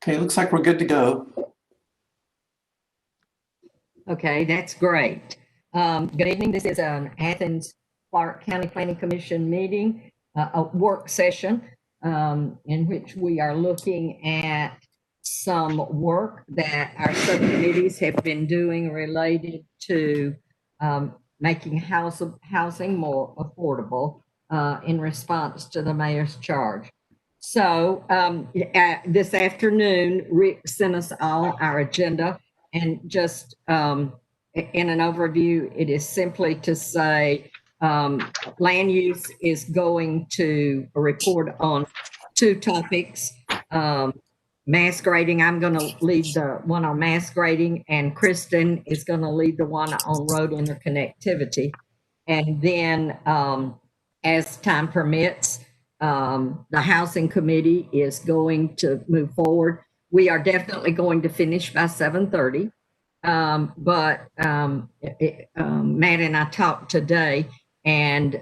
Okay, looks like we're good to go. Okay, that's great. Good evening. This is an Athens-Clarke County Planning Commission meeting, a work session in which we are looking at some work that our subcommittees have been doing related to making housing more affordable in response to the mayor's charge. So this afternoon, Rick sent us all our agenda, and just in an overview, it is simply to say land use is going to report on two topics. Mass grading, I'm going to lead the one on mass grading, and Kristen is going to lead the one on road interconnectivity. And then as time permits, the housing committee is going to move forward. We are definitely going to finish by 7:30. But Matt and I talked today, and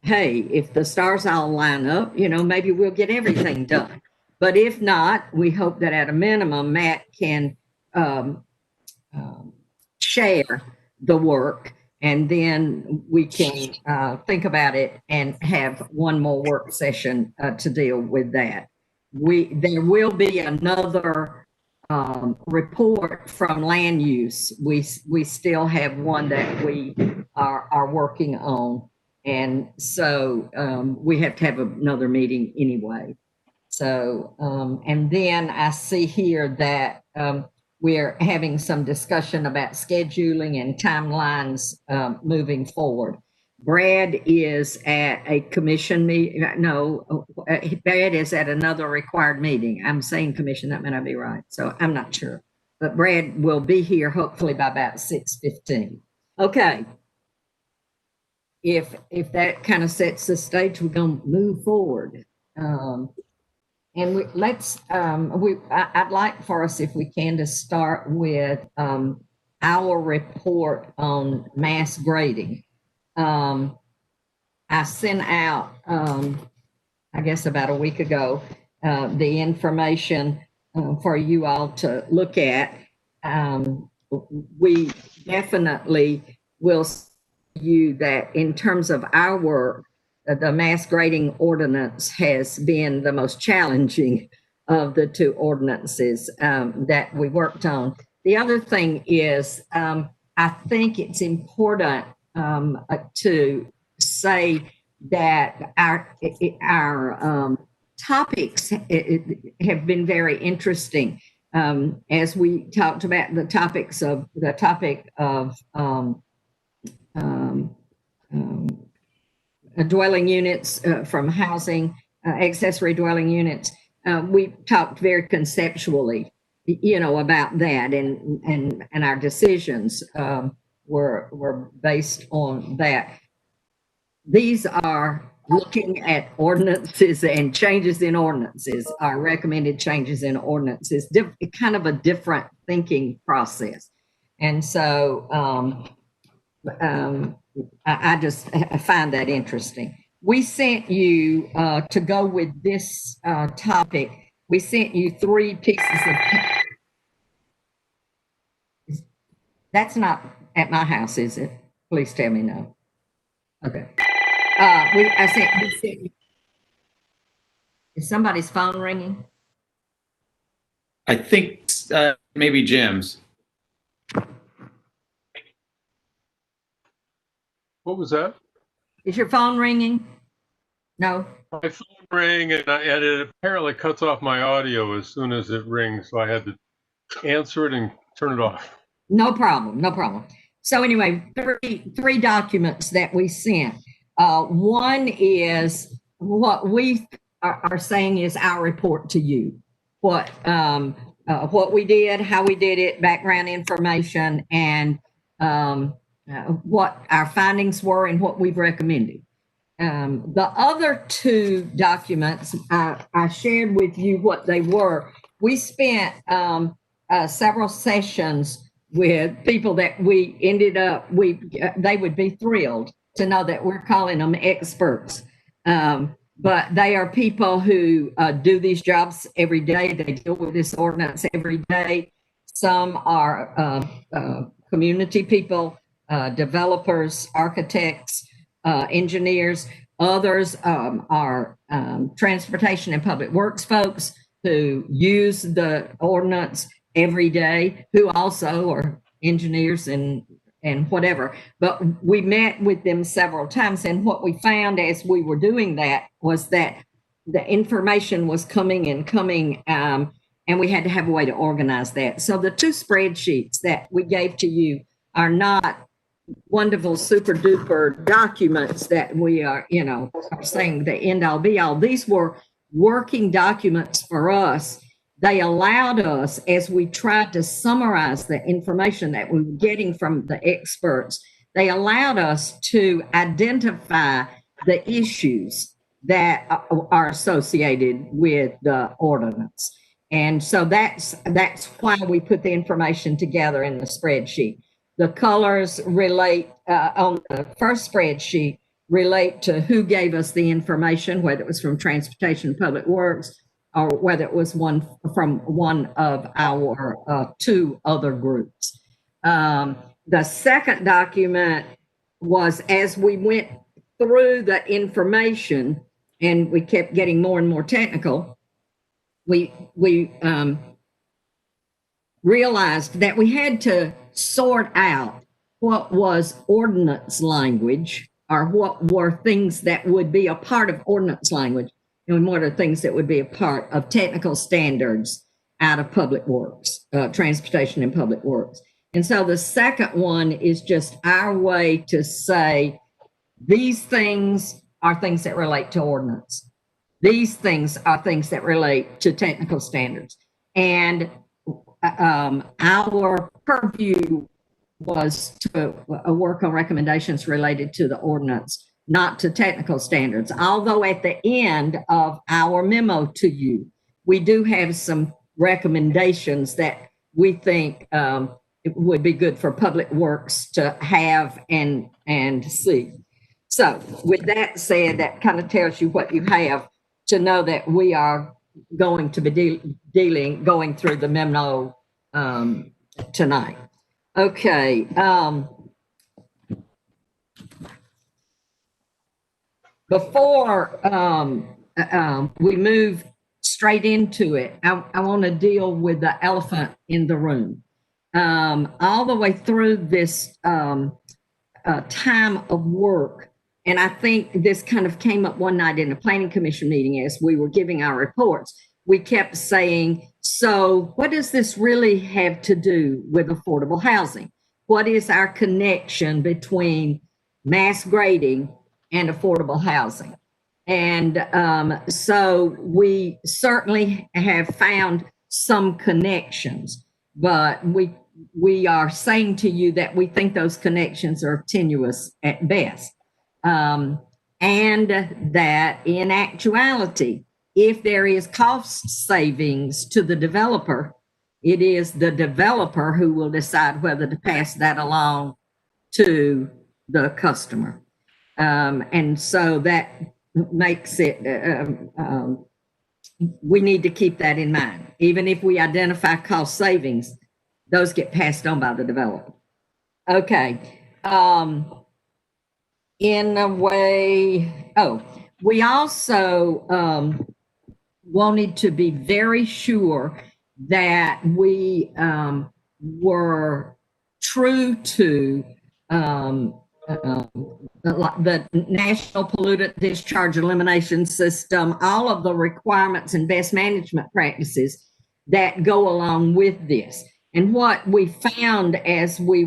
hey, if the stars all line up, maybe we'll get everything done. But if not, we hope that at a minimum, Matt can share the work, and then we can think about it and have one more work session to deal with that. There will be another report from land use. We still have one that we are working on, and so we have to have another meeting anyway. So and then I see here that we're having some discussion about scheduling and timelines moving forward. Brad is at a commission meeting. No, Brad is at another required meeting. I'm saying commission, that may not be right. So I'm not sure. But Brad will be here hopefully by about 6:15. Okay. If that kind of sets the stage, we're going to move forward. And I'd like for us, if we can, to start with our report on mass grading. I sent out, I guess about a week ago, the information for you all to look at. We definitely will see you that in terms of our work, the mass grading ordinance has been the most challenging of the two ordinances that we worked on. The other thing is, I think it's important to say that our topics have been very interesting. As we talked about the topic of dwelling units from housing, accessory dwelling units. We talked very conceptually, about that, and our decisions were based on that. These are looking at ordinances and changes in ordinances, our recommended changes in ordinances, kind of a different thinking process. And so I find that interesting. We sent you, to go with this topic, we sent you 3 pieces of. That's not at my house, is it? Please tell me no. Okay. I sent you. Is somebody's phone ringing? I think maybe Jim's. What was that? Is your phone ringing? No. My phone rang, and it apparently cuts off my audio as soon as it rings, so I had to answer it and turn it off. No problem. No problem. So anyway, three documents that we sent. One is what we are saying is our report to you. What we did, how we did it, background information, and what our findings were and what we've recommended. The other 2 documents, I shared with you what they were. We spent several sessions with people that we ended up, they would be thrilled to know that we're calling them experts. but they are people who do these jobs every day. They deal with this ordinance every day. Some are community people, developers, architects, engineers. Others are transportation and public works folks who use the ordinance every day, who also are engineers and whatever. But we met with them several times, and what we found as we were doing that was that the information was coming and coming, and we had to have a way to organize that. So the two spreadsheets that we gave to you are not wonderful super duper documents that we are saying the end all be all. These were working documents for us. They allowed us, as we tried to summarize the information that we were getting from the experts, they allowed us to identify the issues that are associated with the ordinance. And so that's why we put the information together in the spreadsheet. The colors relate on the first spreadsheet relate to who gave us the information, whether it was from Transportation and Public Works or whether it was from one of our two other groups. The second document was, as we went through the information and we kept getting more and more technical, we realized that we had to sort out what was ordinance language, or what were things that would be a part of ordinance language, and what are things that would be a part of technical standards out of public works, transportation and public works. And so the second one is just our way to say, these things are things that relate to ordinance. These things are things that relate to technical standards. And our purview was to work on recommendations related to the ordinance, not to technical standards. Although at the end of our memo to you, we do have some recommendations that we think it would be good for public works to have and see. So with that said, that kind of tells you what you have to know that we are going to be going through the memo tonight. Okay. Before we move straight into it, I want to deal with the elephant in the room. All the way through this time of work, and I think this kind of came up one night in a planning commission meeting as we were giving our reports. We kept saying, so what does this really have to do with affordable housing? What is our connection between mass grading and affordable housing? And so we certainly have found some connections, but we are saying to you that we think those connections are tenuous at best. And that in actuality, if there is cost savings to the developer, it is the developer who will decide whether to pass that along to the customer. And so that makes it, we need to keep that in mind. Even if we identify cost savings, those get passed on by the developer. Okay. In a way, we also wanted to be very sure that we were true to the National Pollutant Discharge Elimination System, all of the requirements and best management practices that go along with this. And what we found as we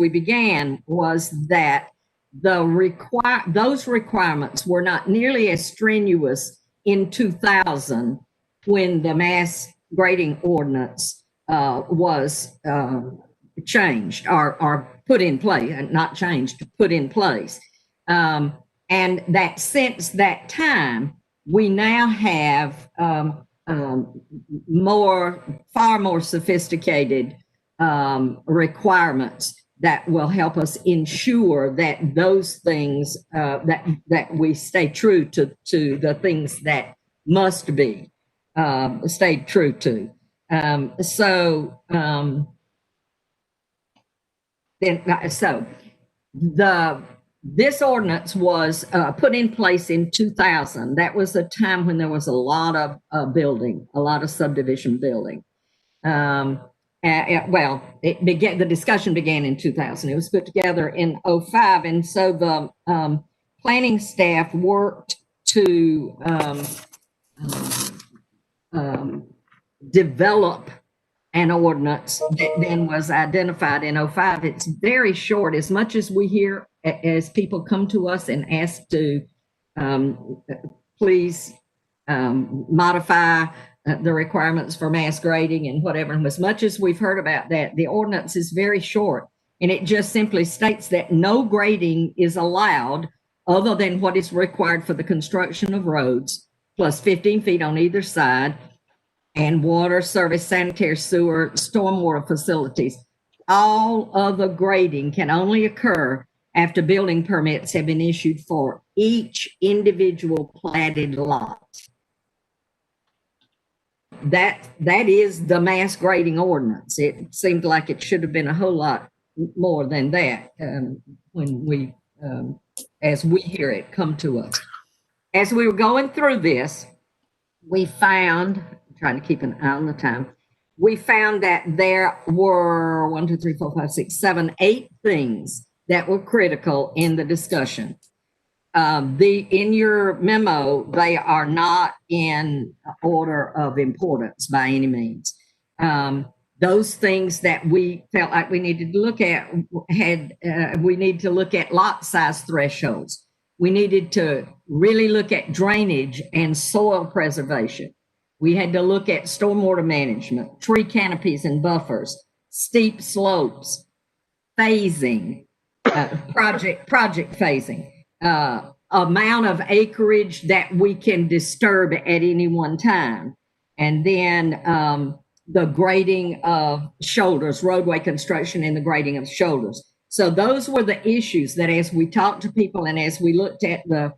began was that those requirements were not nearly as strenuous in 2000 when the mass grading ordinance was changed or put in place, not changed, put in place. And that since that time, we now have far more sophisticated requirements that will help us ensure that those things, that we stay true to the things that must be stayed true to. This ordinance was put in place in 2000. That was a time when there was a lot of building, a lot of subdivision building. The discussion began in 2000. It was put together in 2005. And so the planning staff worked to develop an ordinance that then was identified in 2005. It's very short. As much as we hear, as people come to us and ask to please modify the requirements for mass grading and whatever, and as much as we've heard about that, the ordinance is very short. And it just simply states that no grading is allowed other than what is required for the construction of roads, plus 15 feet on either side, and water service, sanitary sewer, stormwater facilities. All other grading can only occur after building permits have been issued for each individual platted lot. That is the mass grading ordinance. It seemed like it should have been a whole lot more than that when we, as we hear it come to us. As we were going through this, we found, trying to keep an eye on the time, we found that there were 1, 2, 3, 4, 5, 6, 7, 8 things that were critical in the discussion. In your memo, they are not in order of importance by any means. Those things that we felt like we needed to look at we need to look at lot size thresholds. We needed to really look at drainage and soil preservation. We had to look at stormwater management, tree canopies and buffers, steep slopes, phasing, project phasing, amount of acreage that we can disturb at any one time, and then the grading of shoulders, roadway construction and the grading of shoulders. So those were the issues that, as we talked to people and as we looked at the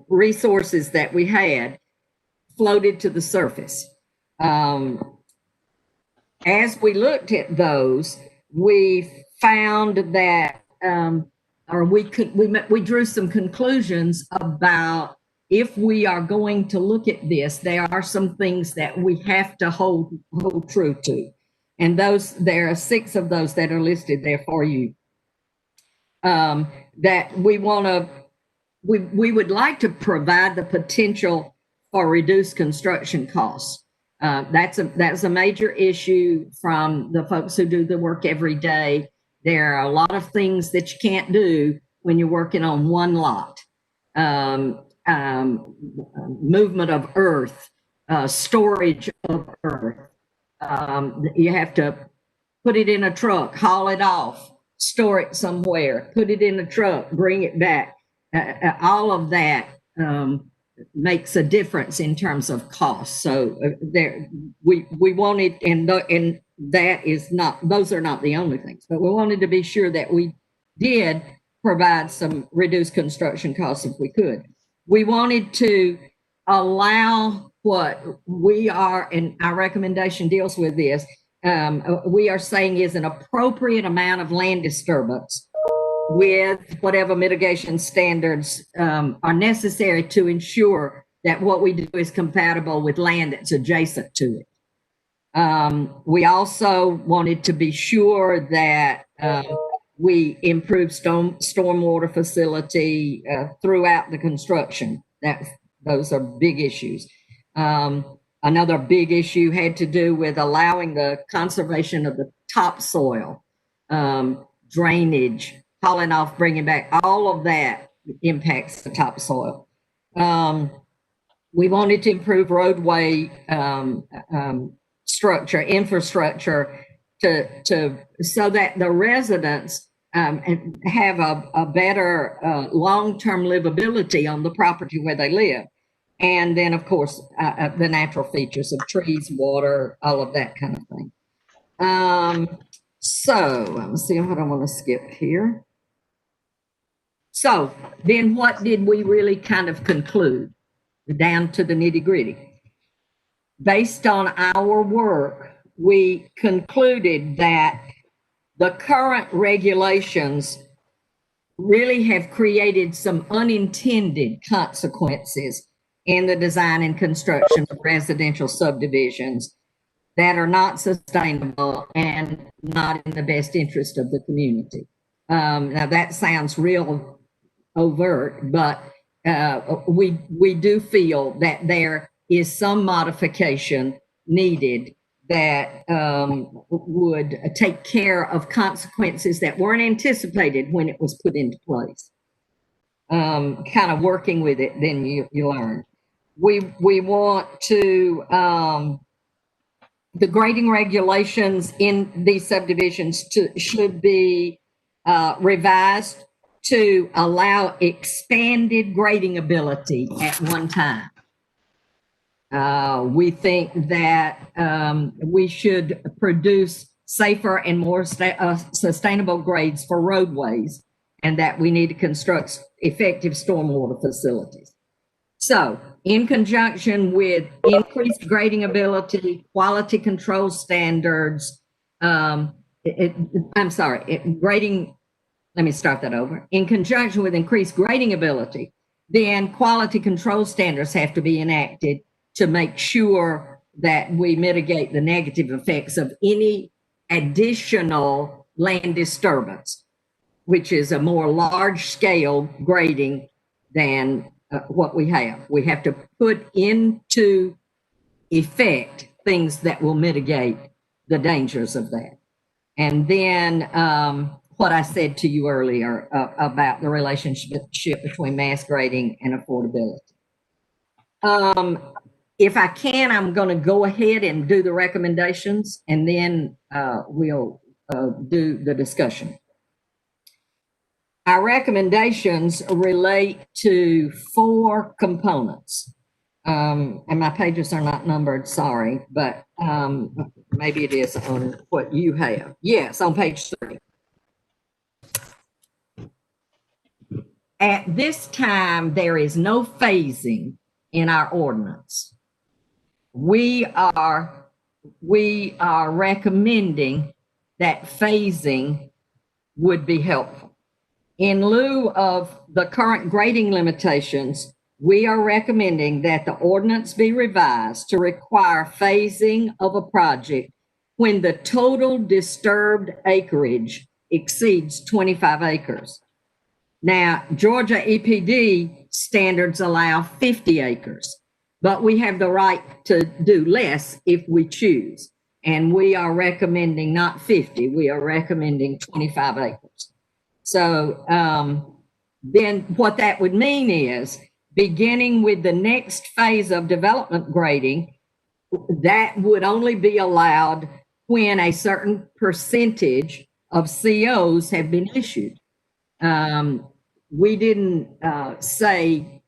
resources that we had, floated to the surface. As we looked at those, we found that, we drew some conclusions about, if we are going to look at this, there are some things that we have to hold true to. And there are 6 of those that are listed there for you. That we would like to provide the potential for reduced construction costs. That's a major issue from the folks who do the work every day. There are a lot of things that you can't do when you're working on one lot. Movement of earth, storage of earth. You have to put it in a truck, haul it off, store it somewhere, put it in a truck, bring it back. All of that makes a difference in terms of cost. So we wanted, and that is not, those are not the only things, but we wanted to be sure that we did provide some reduced construction costs if we could. We wanted to allow what we are, and our recommendation deals with this, we are saying is an appropriate amount of land disturbance with whatever mitigation standards are necessary to ensure that what we do is compatible with land that's adjacent to it. We also wanted to be sure that we improve stormwater facility throughout the construction. Those are big issues. Another big issue had to do with allowing the conservation of the topsoil, drainage, hauling off, bringing back. All of that impacts the topsoil. We wanted to improve roadway infrastructure so that the residents have a better long-term livability on the property where they live. And then, of course, the natural features of trees, water, all of that kind of thing. So let me see what I want to skip here. So then what did we really kind of conclude down to the nitty gritty? Based on our work, we concluded that the current regulations really have created some unintended consequences in the design and construction of residential subdivisions that are not sustainable and not in the best interest of the community. Now that sounds real overt, but we do feel that there is some modification needed that would take care of consequences that weren't anticipated when it was put into place. Kind of working with it, then you learn. We want to the grading regulations in these subdivisions should be revised to allow expanded grading ability at one time. We think that we should produce safer and more sustainable grades for roadways, and that we need to construct effective stormwater facilities. So, in conjunction with increased grading ability, quality control standards, grading, let me start that over. In conjunction with increased grading ability, then quality control standards have to be enacted to make sure that we mitigate the negative effects of any additional land disturbance, which is a more large scale grading than what we have. We have to put into effect things that will mitigate the dangers of that. And then what I said to you earlier about the relationship between mass grading and affordability. If I can, I'm going to go ahead and do the recommendations, and then we'll do the discussion. Our recommendations relate to 4 components. And my pages are not numbered, sorry, but maybe it is on what you have. Yes, on page 3. At this time, there is no phasing in our ordinance. We are recommending that phasing would be helpful. In lieu of the current grading limitations, we are recommending that the ordinance be revised to require phasing of a project when the total disturbed acreage exceeds 25 acres. Now, Georgia EPD standards allow 50 acres, but we have the right to do less if we choose. And we are recommending not 50, we are recommending 25 acres. So then what that would mean is, beginning with the next phase of development grading, that would only be allowed when a certain percentage of COs have been issued. We didn't say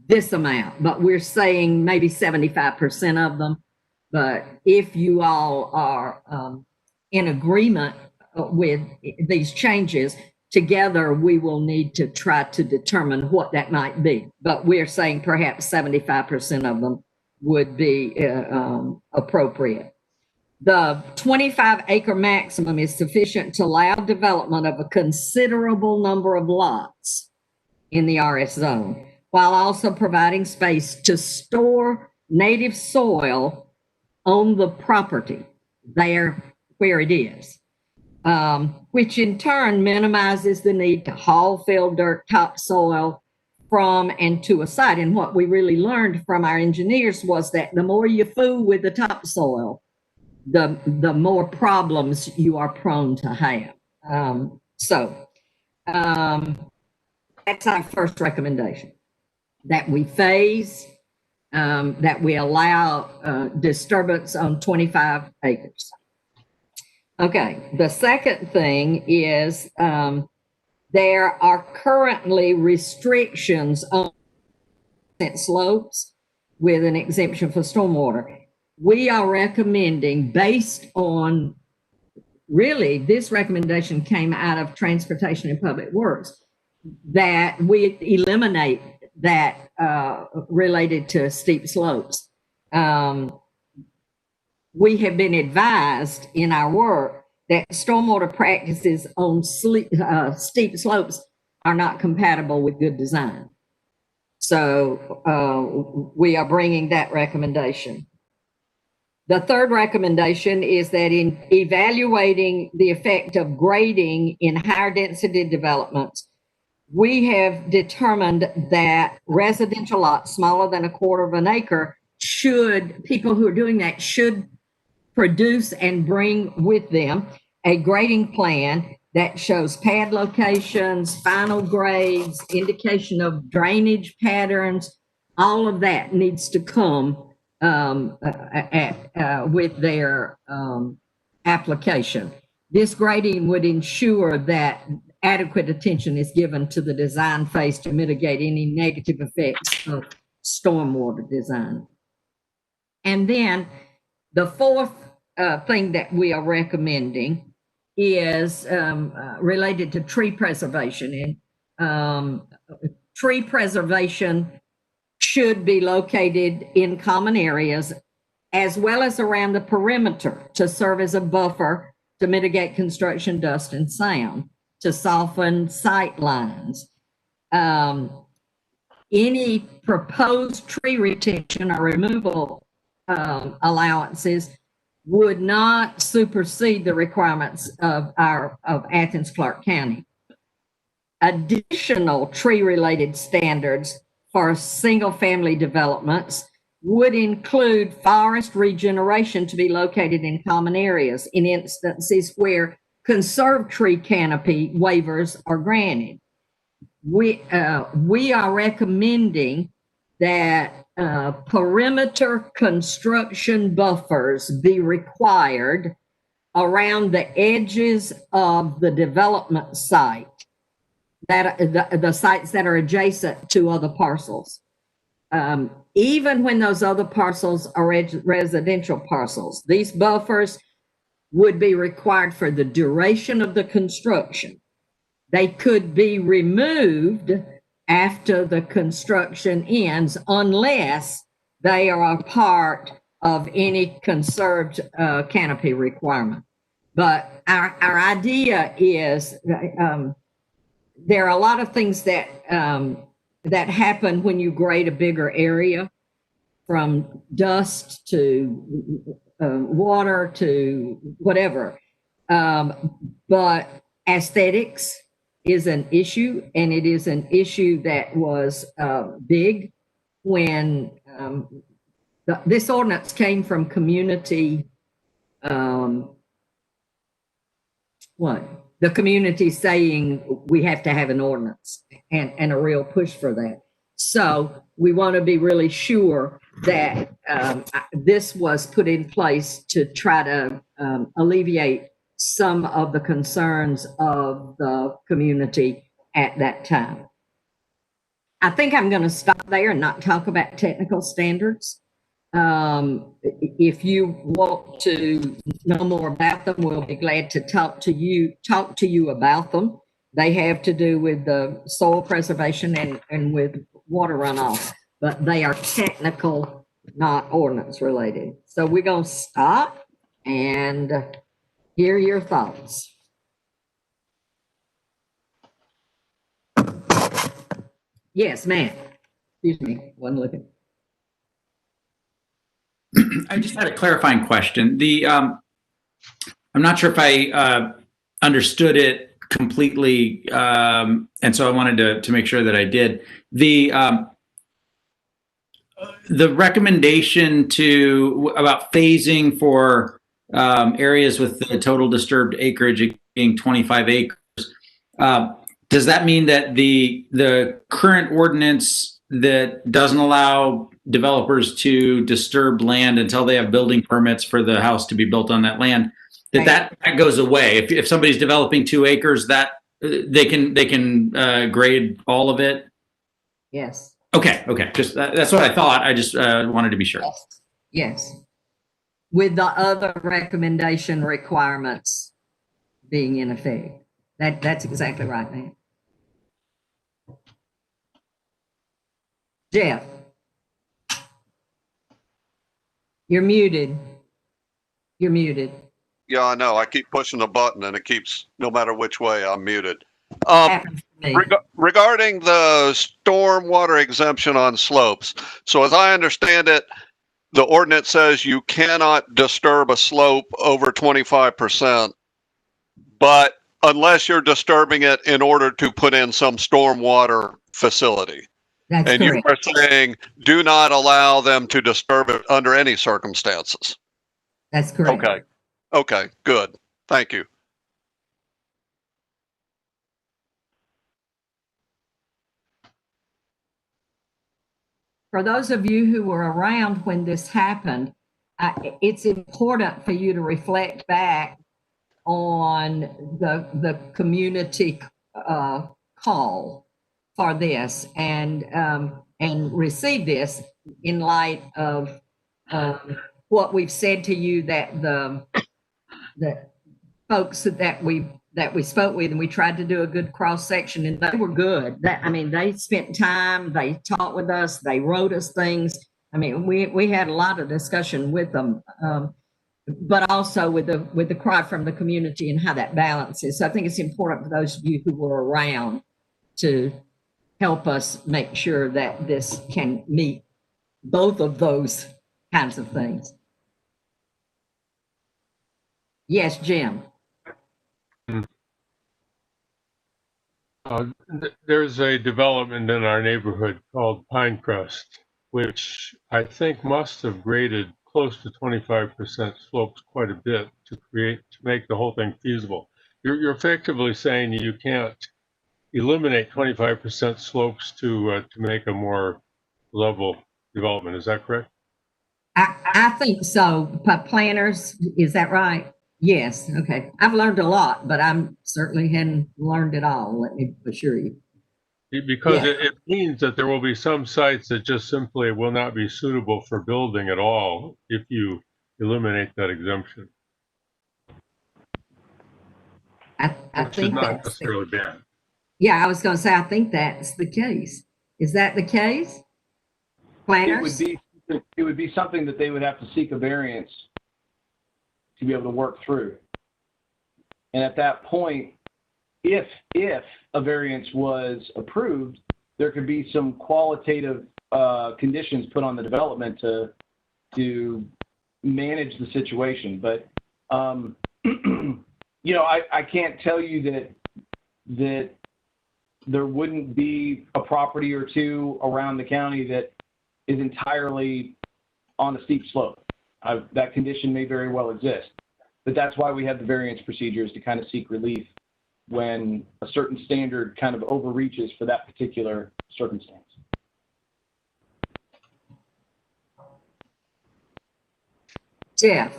this amount, but we're saying maybe 75% of them. But if you all are in agreement with these changes, together we will need to try to determine what that might be. But we're saying perhaps 75% of them would be appropriate. The 25-acre maximum is sufficient to allow development of a considerable number of lots in the RS zone, while also providing space to store native soil on the property there where it is, which in turn minimizes the need to haul fill dirt topsoil from and to a site. And what we really learned from our engineers was that the more you fool with the topsoil, the more problems you are prone to have. That's our first recommendation, that we phase, that we allow disturbance on 25 acres. Okay, the second thing is there are currently restrictions on slopes with an exemption for stormwater. We are recommending, based on really, this recommendation came out of Transportation and Public Works, that we eliminate that related to steep slopes. We have been advised in our work that stormwater practices on steep slopes are not compatible with good design. So we are bringing that recommendation. The third recommendation is that in evaluating the effect of grading in higher density developments, we have determined that residential lots smaller than 1/4 of an acre people who are doing that should produce and bring with them a grading plan that shows pad locations, final grades, indication of drainage patterns. All of that needs to come with their application. This grading would ensure that adequate attention is given to the design phase to mitigate any negative effects of stormwater design. And then the fourth thing that we are recommending is related to tree preservation. And tree preservation should be located in common areas as well as around the perimeter to serve as a buffer to mitigate construction dust and sound, to soften sight lines. Any proposed tree retention or removal allowances would not supersede the requirements of Athens-Clarke County. Additional tree-related standards for single-family developments would include forest regeneration to be located in common areas in instances where conserved tree canopy waivers are granted. We are recommending that perimeter construction buffers be required around the edges of the development site, that the sites that are adjacent to other parcels. Even when those other parcels are residential parcels, these buffers would be required for the duration of the construction. They could be removed after the construction ends unless they are a part of any conserved canopy requirement. But our idea is there are a lot of things that that happen when you grade a bigger area, from dust to water to whatever. But aesthetics is an issue, and it is an issue that was big when this ordinance came from community, the community saying we have to have an ordinance and a real push for that. So we want to be really sure that this was put in place to try to alleviate some of the concerns of the community at that time. I think I'm going to stop there and not talk about technical standards. If you want to know more about them, we'll be glad to talk to you about them. They have to do with the soil preservation and with water runoff, but they are technical, not ordinance related. So we're going to stop and hear your thoughts. Yes, ma'am. Excuse me, wasn't looking. I just had a clarifying question. I'm not sure if I understood it completely, and so I wanted to make sure that I did. The recommendation about phasing for areas with the total disturbed acreage being 25 acres. Does that mean that the current ordinance that doesn't allow developers to disturb land until they have building permits for the house to be built on that land, that goes away? If somebody's developing 2 acres, that they can grade all of it? Yes. Okay. Just that's what I thought. I just wanted to be sure. Yes. With the other recommendation requirements being in effect. That's exactly right, man. Jeff, you're muted. You're muted. Yeah, I know. I keep pushing the button and it keeps, no matter which way, I'm muted. Happens to me. Regarding the stormwater exemption on slopes, so as I understand it, the ordinance says you cannot disturb a slope over 25%, but unless you're disturbing it in order to put in some stormwater facility. That's And correct. you are saying do not allow them to disturb it under any circumstances. That's correct. Okay. Okay, good. Thank you. For those of you who were around when this happened, it's important for you to reflect back on the community call for this and receive this in light of what we've said to you, that the folks that we spoke with, and we tried to do a good cross section, and they were good. I mean, they spent time, they talked with us, they wrote us things. I mean, we had a lot of discussion with them, but also with the cry from the community and how that balances. So I think it's important for those of you who were around to help us make sure that this can meet both of those kinds of things. Yes, Jim. There's a development in our neighborhood called Pinecrest, which I think must have graded close to 25% slopes quite a bit to make the whole thing feasible. You're effectively saying you can't eliminate 25% slopes to make a more level development. Is that correct? I think so. Planners, is that right? Yes. Okay. I've learned a lot, but I'm certainly hadn't learned it all. Let me assure you. Because Yeah. it means that there will be some sites that just simply will not be suitable for building at all if you eliminate that exemption. I Which is think not that's necessarily bad. yeah, I was going to say, I think that's the case. Is that the case? Planners? It would be something that they would have to seek a variance to be able to work through. And at that point, if a variance was approved, there could be some qualitative conditions put on the development to manage the situation. But you know, I can't tell you that there wouldn't be a property or two around the county that is entirely on a steep slope. That condition may very well exist, but that's why we have the variance procedures to kind of seek relief when a certain standard kind of overreaches for that particular circumstance. Jeff?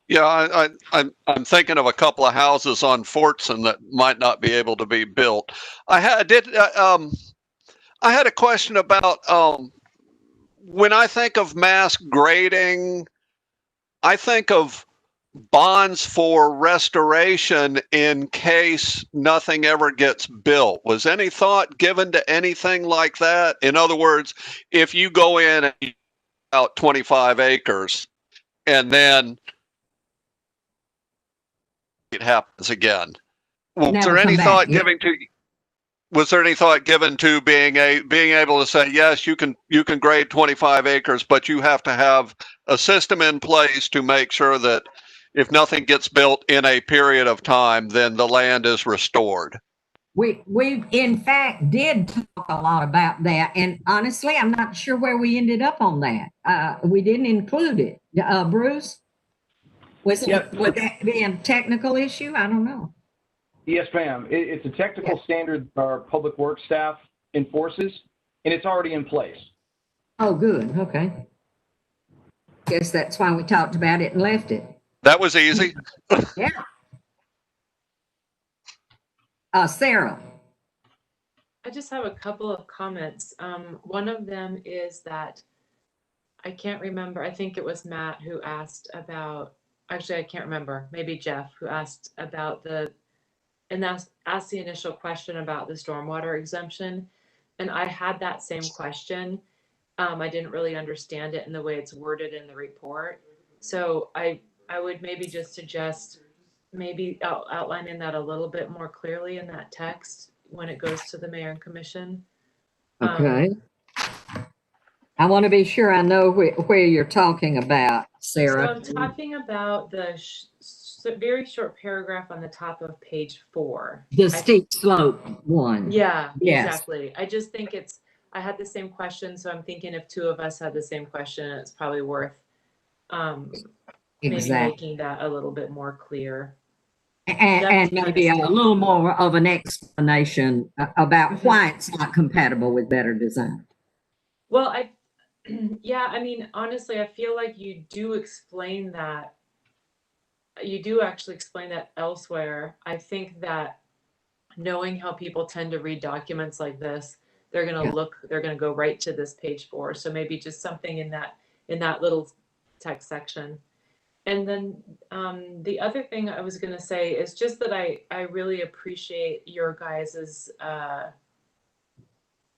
Yeah, I'm thinking of a couple of houses on Fortson that might not be able to be built. I had a question about when I think of mass grading, I think of bonds for restoration in case nothing ever gets built. Was any thought given to anything like that? In other words, if you go in and out 25 acres and then it happens again, was there any thought given to? Was there any thought given to being able to say, yes, you can grade 25 acres, but you have to have a system in place to make sure that if nothing gets built in a period of time, then the land is restored? We in fact did talk a lot about that, and honestly, I'm not sure where we ended up on that. We didn't include it. Bruce, would that be a technical issue? I don't know. Yes, ma'am. It's a technical standard our public works staff enforces, and it's already in place. Oh, good. Okay. Guess that's why we talked about it and left it. That was easy. Yeah. Sarah. I just have a couple of comments. One of them is that I can't remember, I think it was Matt who asked about actually, I can't remember, maybe Jeff, who asked about asked the initial question about the stormwater exemption. And I had that same question. I didn't really understand it in the way it's worded in the report. So I would maybe just suggest maybe outlining that a little bit more clearly in that text when it goes to the mayor and commission. Okay. I want to be sure I know where you're talking about, So Sarah. I'm talking about the very short paragraph on the top of page 4. The steep slope one. Yeah, Yes. exactly. I just think I had the same question, so I'm thinking if two of us had the same question, it's probably worth maybe Exactly. making that a little bit more clear. And maybe a little more of an explanation about why it's not compatible with better design. Well, yeah, I mean, honestly, I feel like you do explain that. You do actually explain that elsewhere. I think that knowing how people tend to read documents like this, they're going to go right to this page 4. So maybe just something in that little text section. And then the other thing I was going to say is just that I really appreciate your guys's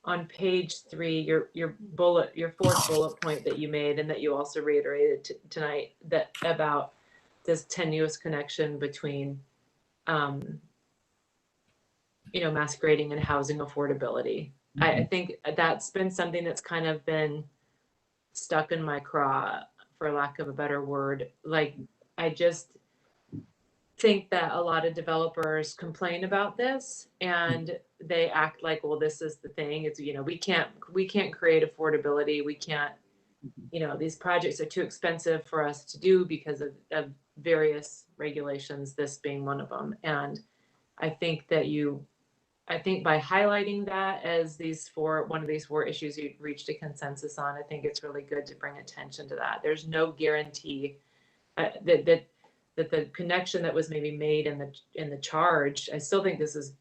on page 3, your 4th bullet point that you made and that you also reiterated tonight, that about this tenuous connection between mass grading and housing affordability. Mm-hmm. I think that's been something that's kind of been stuck in my craw, for lack of a better word. Like, I just think that a lot of developers complain about this and they act like, well, this is the thing. It's, we can't create affordability. We can't, these projects are too expensive for us to do because of various regulations, this being one of them. And I think by highlighting that as one of these 4 issues you reached a consensus on, I think it's really good to bring attention to that. There's no guarantee that the connection that was maybe made in the charge. I still think it's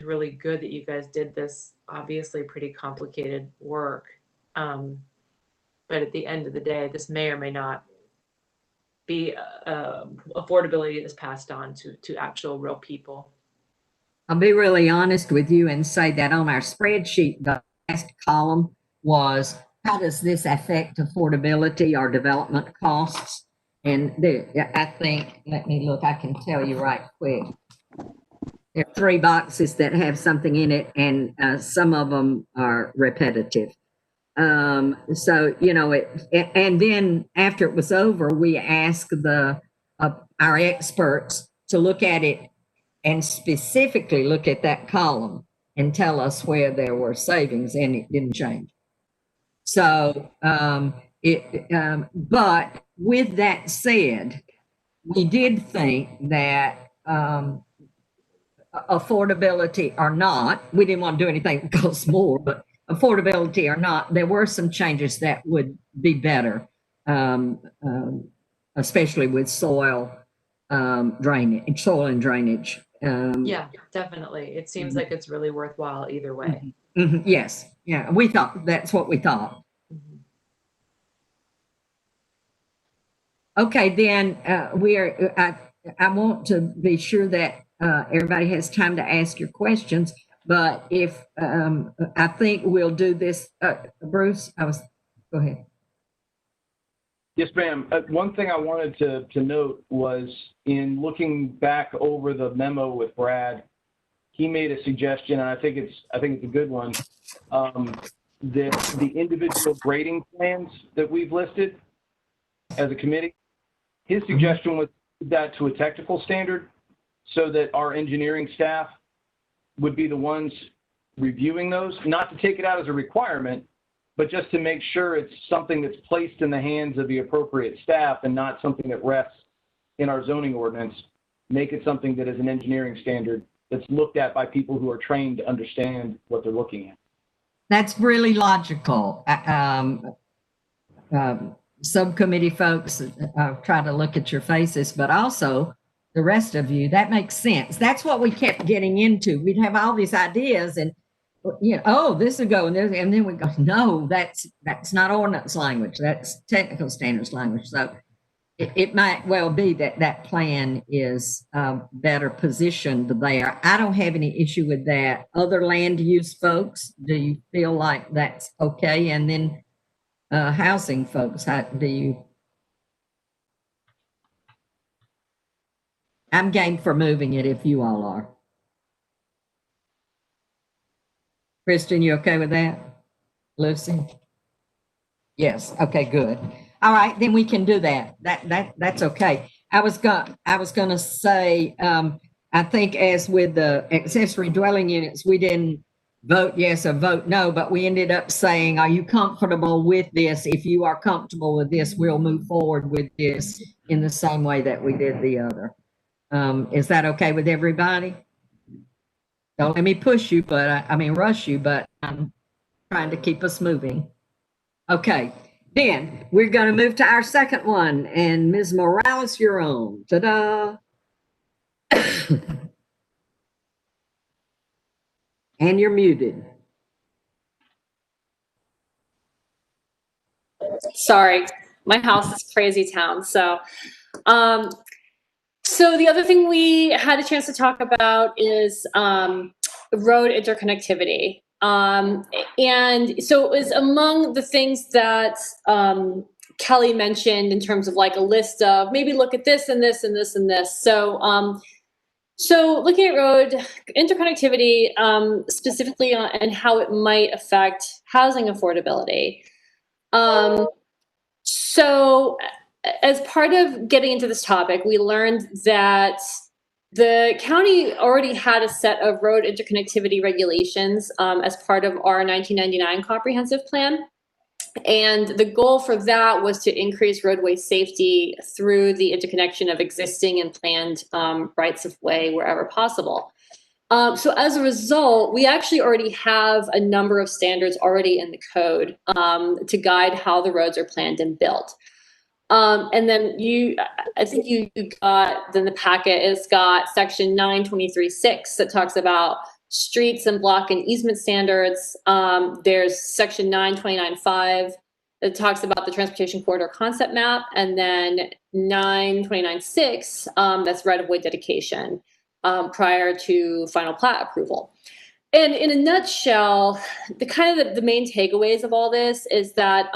really good that you guys did this obviously pretty complicated work. But at the end of the day, this may or may not be affordability that's passed on to actual real people. I'll be really honest with you and say that on our spreadsheet, the last column was, how does this affect affordability or development costs? And I think, let me look, I can tell you right quick. There are 3 boxes that have something in it, and some of them are repetitive. So, and then after it was over, we asked our experts to look at it and specifically look at that column and tell us where there were savings, and it didn't change. So, but with that said, we did think that affordability or not, we didn't want to do anything that costs more, but affordability or not, there were some changes that would be better, especially with soil drainage, soil and drainage. Yeah, definitely. It seems like it's really worthwhile either way. Yes. Yeah. That's what we thought. Okay, then I want to be sure that everybody has time to ask your questions, but if I think we'll do this, Bruce, go ahead. Yes, ma'am. One thing I wanted to note was, in looking back over the memo with Brad, he made a suggestion, and I think it's a good one. That the individual grading plans that we've listed as a committee, his suggestion was that to a technical standard, so that our engineering staff would be the ones reviewing those, not to take it out as a requirement, but just to make sure it's something that's placed in the hands of the appropriate staff and not something that rests in our zoning ordinance. Make it something that is an engineering standard that's looked at by people who are trained to understand what they're looking at. That's really logical. Subcommittee folks try to look at your faces, but also the rest of you, that makes sense. That's what we kept getting into. We'd have all these ideas and, oh, this would go and this, and then we go, no, that's not ordinance language. That's technical standards language. So it might well be that that plan is better positioned there. I don't have any issue with that. Other land use folks, do you feel like that's okay? And then housing folks, how do you? I'm game for moving it if you all are. Kristen, you okay with that? Lucy? Yes, okay, good. All right, then we can do that. That's okay. I was gonna say, I think as with the accessory dwelling units, we didn't vote yes or vote no, but we ended up saying, are you comfortable with this? If you are comfortable with this, we'll move forward with this in the same way that we did the other. Is that okay with everybody? Don't let me push you, but I mean rush you, but I'm trying to keep us moving. Okay, then we're going to move to our second one, and Ms. Morales, you're on. Ta-da! And you're muted. Sorry, my house is crazy town. So the other thing we had a chance to talk about is road interconnectivity. And so it was among the things that Kelly mentioned in terms of like a list of maybe look at this and this and this and this. So looking at road interconnectivity specifically and how it might affect housing affordability. So as part of getting into this topic, we learned that the county already had a set of road interconnectivity regulations as part of our 1999 comprehensive plan. And the goal for that was to increase roadway safety through the interconnection of existing and planned rights of way wherever possible. So as a result, we actually already have a number of standards already in the code to guide how the roads are planned and built. And then I think you got, then the packet has got section 923.6 that talks about streets and block and easement standards. There's section 929.5 that talks about the transportation corridor concept map, and then 929.6 that's right-of-way dedication prior to final plat approval. And in a nutshell, the main takeaways of all this is that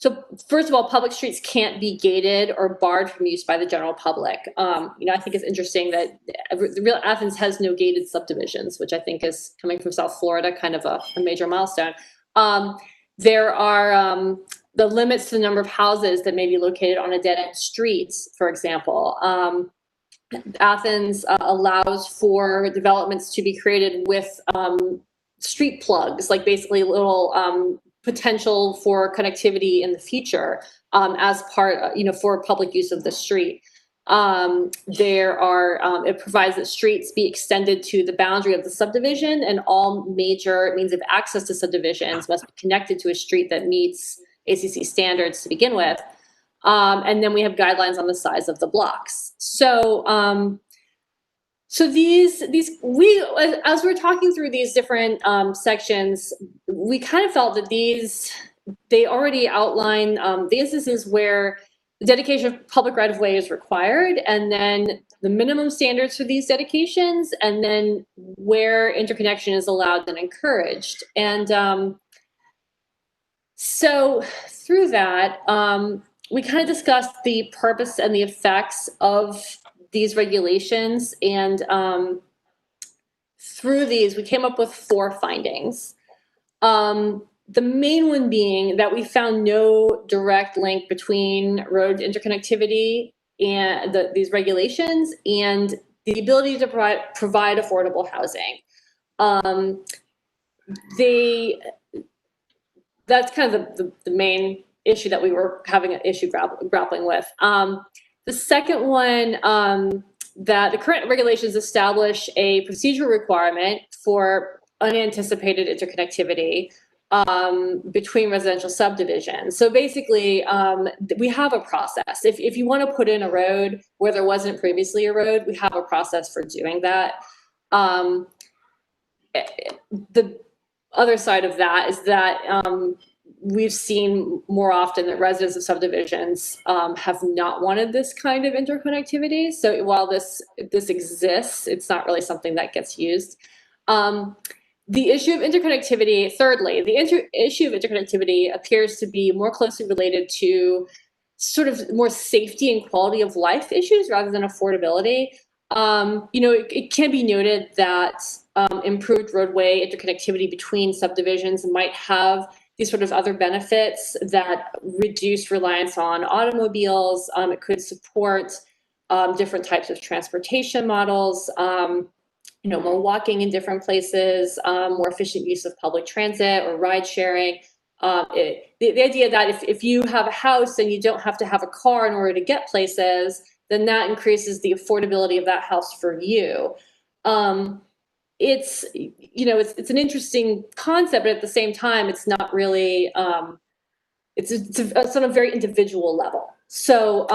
so first of all, public streets can't be gated or barred from use by the general public. I think it's interesting that the real Athens has no gated subdivisions, which I think is, coming from South Florida, kind of a major milestone. There are the limits to the number of houses that may be located on a dead-end street, for example. Athens allows for developments to be created with street plugs, like basically little potential for connectivity in the future as part, for public use of the street. It provides that streets be extended to the boundary of the subdivision, and all major means of access to subdivisions must be connected to a street that meets ACC standards to begin with. And then we have guidelines on the size of the blocks. So these as we're talking through these different sections, we kind of felt that they already outline the instances where the dedication of public right-of-way is required, and then the minimum standards for these dedications, and then where interconnection is allowed and encouraged. And so through that, we kind of discussed the purpose and the effects of these regulations, and through these, we came up with 4 findings. The main one being that we found no direct link between road interconnectivity and these regulations and the ability to provide affordable housing. That's kind of the main issue that we were having an issue grappling with. The second one, that the current regulations establish a procedural requirement for unanticipated interconnectivity between residential subdivisions. So basically, we have a process. If you want to put in a road where there wasn't previously a road, we have a process for doing that. The other side of that is that we've seen more often that residents of subdivisions have not wanted this kind of interconnectivity. So while this exists, it's not really something that gets used. The issue of interconnectivity, thirdly, the issue of interconnectivity appears to be more closely related to sort of more safety and quality of life issues rather than affordability. It can be noted that improved roadway interconnectivity between subdivisions might have these sort of other benefits that reduce reliance on automobiles. It could support different types of transportation models, more walking in different places, more efficient use of public transit or ride sharing. The idea that if you have a house and you don't have to have a car in order to get places, then that increases the affordability of that house for you. It's an interesting concept, but at the same time, it's not really. It's on a very individual level. So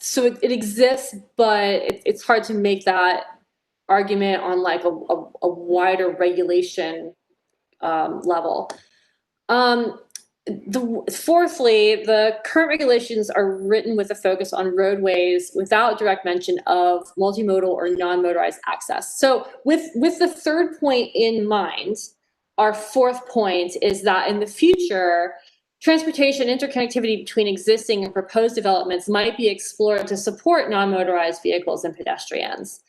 it exists, but it's hard to make that argument on like a wider regulation level. Fourthly, the current regulations are written with a focus on roadways without direct mention of multimodal or non-motorized access. So with the third point in mind, our fourth point is that in the future, transportation interconnectivity between existing and proposed developments might be explored to support non-motorized vehicles and pedestrians.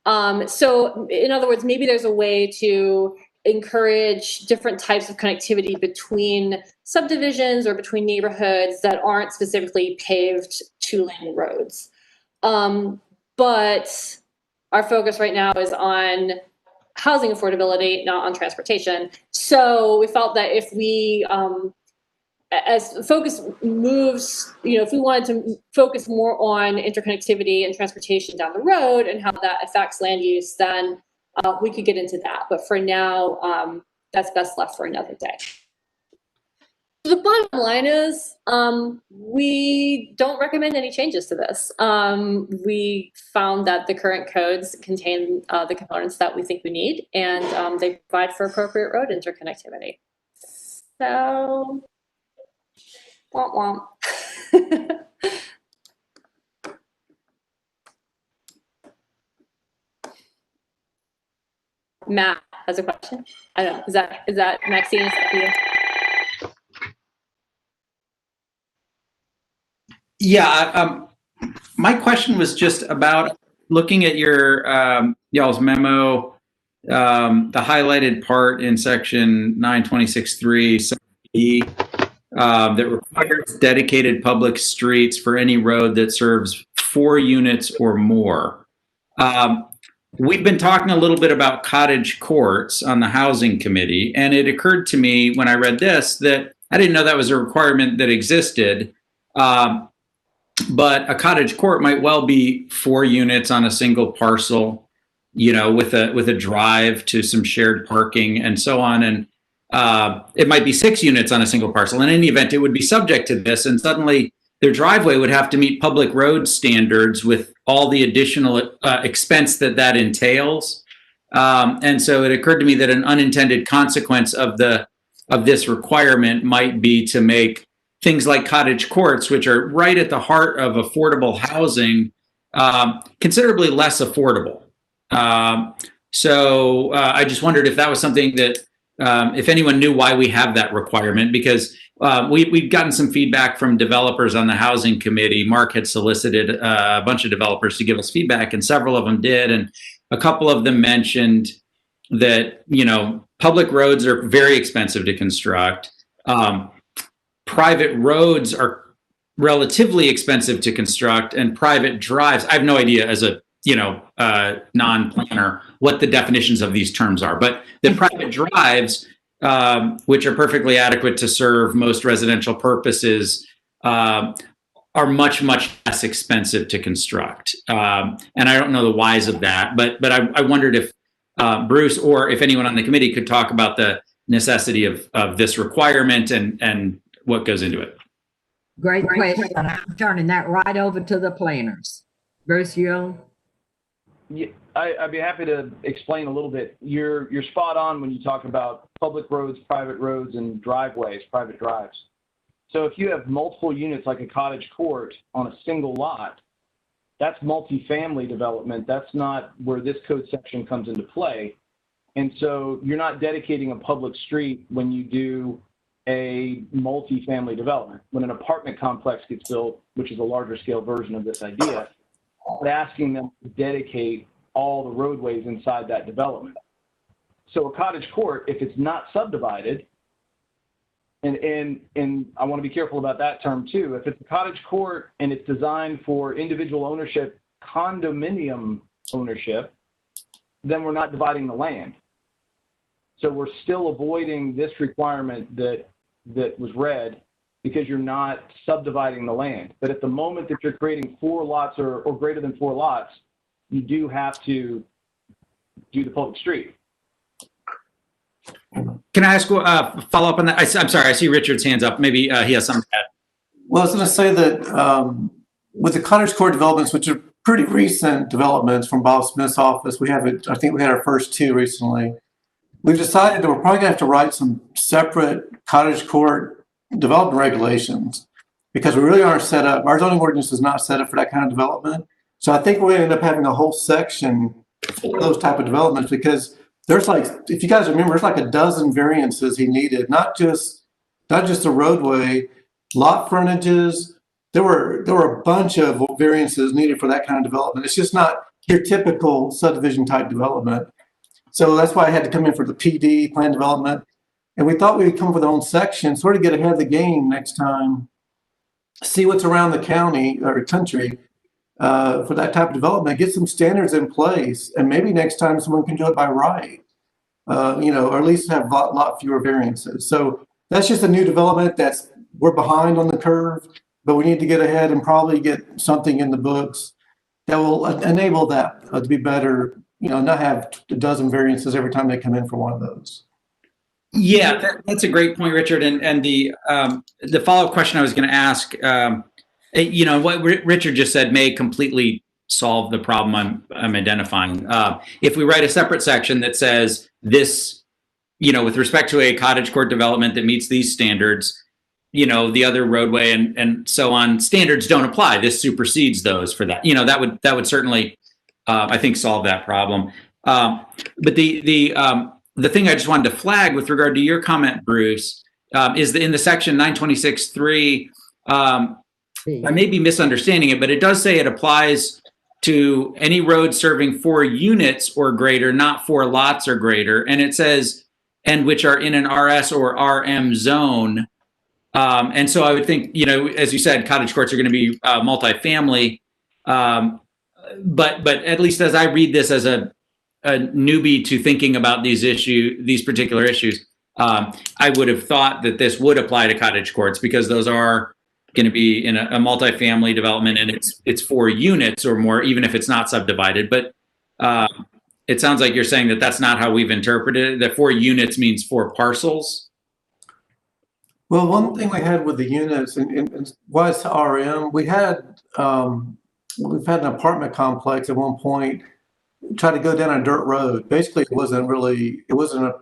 So in other words, maybe there's a way to encourage different types of connectivity between subdivisions or between neighborhoods that aren't specifically paved two-lane roads. But our focus right now is on housing affordability, not on transportation. So we felt that if we, as focus moves, if we wanted to focus more on interconnectivity and transportation down the road and how that affects land use, then we could get into that. But for now, that's best left for another day. The bottom line is we don't recommend any changes to this. We found that the current codes contain the components that we think we need, and they provide for appropriate road interconnectivity. So, womp womp. Matt has a question. I don't know. Is that Maxine? Is that for you? Yeah. My question was just about looking at your y'all's memo, the highlighted part in section 926.3 that requires dedicated public streets for any road that serves 4 units or more. We've been talking a little bit about cottage courts on the housing committee, and it occurred to me when I read this that I didn't know that was a requirement that existed. But a cottage court might well be 4 units on a single parcel, with a drive to some shared parking and so on. And it might be 6 units on a single parcel. In any event, it would be subject to this, and suddenly their driveway would have to meet public road standards with all the additional expense that entails. And so it occurred to me that an unintended consequence of this requirement might be to make things like cottage courts, which are right at the heart of affordable housing, considerably less affordable. So I just wondered if that was something that, if anyone knew why we have that requirement, because we've gotten some feedback from developers on the housing committee. Mark had solicited a bunch of developers to give us feedback, and several of them did. And a couple of them mentioned that, public roads are very expensive to construct. Private roads are relatively expensive to construct, and private drives, I have no idea as a non-planner what the definitions of these terms are, but the private drives, which are perfectly adequate to serve most residential purposes, are much, much less expensive to construct. And I don't know the whys of that, but I wondered if Bruce or if anyone on the committee could talk about the necessity of this requirement and what goes into it. Great question. I'm turning that right over to the planners. Bruce Young. Yeah, I'd be happy to explain a little bit. You're spot on when you talk about public roads, private roads, and driveways, private drives. So if you have multiple units like a cottage court on a single lot, that's multifamily development. That's not where this code section comes into play. And so you're not dedicating a public street when you do a multifamily development. When an apartment complex gets built, which is a larger scale version of this idea, we're asking them to dedicate all the roadways inside that development. So a cottage court, if it's not subdivided, and I want to be careful about that term too. If it's a cottage court and it's designed for individual ownership, condominium ownership, then we're not dividing the land. So we're still avoiding this requirement that was read because you're not subdividing the land. But at the moment that you're creating 4 lots or greater than 4 lots, you do have to do the public street. Can I ask follow up on that? I'm sorry, I see Richard's hands up. Maybe he has something to add. Well, I was going to say that with the cottage court developments, which are pretty recent developments from Bob Smith's office, we have it. I think we had our first 2 recently. We've decided that we're probably going to have to write some separate cottage court development regulations because we really aren't set up. Our zoning ordinance is not set up for that kind of development. So I think we're going to end up having a whole section for those type of developments because there's like, if you guys remember, there's like a dozen variances he needed, not just the roadway, lot frontages. There were a bunch of variances needed for that kind of development. It's just not your typical subdivision type development. So that's why I had to come in for the PD, plan development. And we thought we would come up with our own section, sort of get ahead of the game next time, see what's around the county or country for that type of development, get some standards in place, and maybe next time someone can do it by right, or at least have a lot fewer variances. So that's just a new development we're behind on the curve, but we need to get ahead and probably get something in the books that will enable that to be better, not have a dozen variances every time they come in for one of those. Yeah, that's a great point, Richard. And the follow-up question I was going to ask, what Richard just said may completely solve the problem I'm identifying. If we write a separate section that says this, with respect to a cottage court development that meets these standards, the other roadway and so on standards don't apply. This supersedes those for that. That would certainly, I think, solve that problem. But the thing I just wanted to flag with regard to your comment, Bruce, is that in the section 926.3, I may be misunderstanding it, but it does say it applies to any road serving 4 units or greater, not 4 lots or greater. And it says, and which are in an RS or RM zone. And so I would think, as you said, cottage courts are going to be multifamily. But at least as I read this as a newbie to thinking about these particular issues, I would have thought that this would apply to cottage courts because those are going to be in a multifamily development and it's 4 units or more, even if it's not subdivided. But it sounds like you're saying that that's not how we've interpreted it, that 4 units means 4 parcels. Well, one thing we had with the units and was RM, we've had an apartment complex at one point try to go down a dirt road. Basically, it wasn't a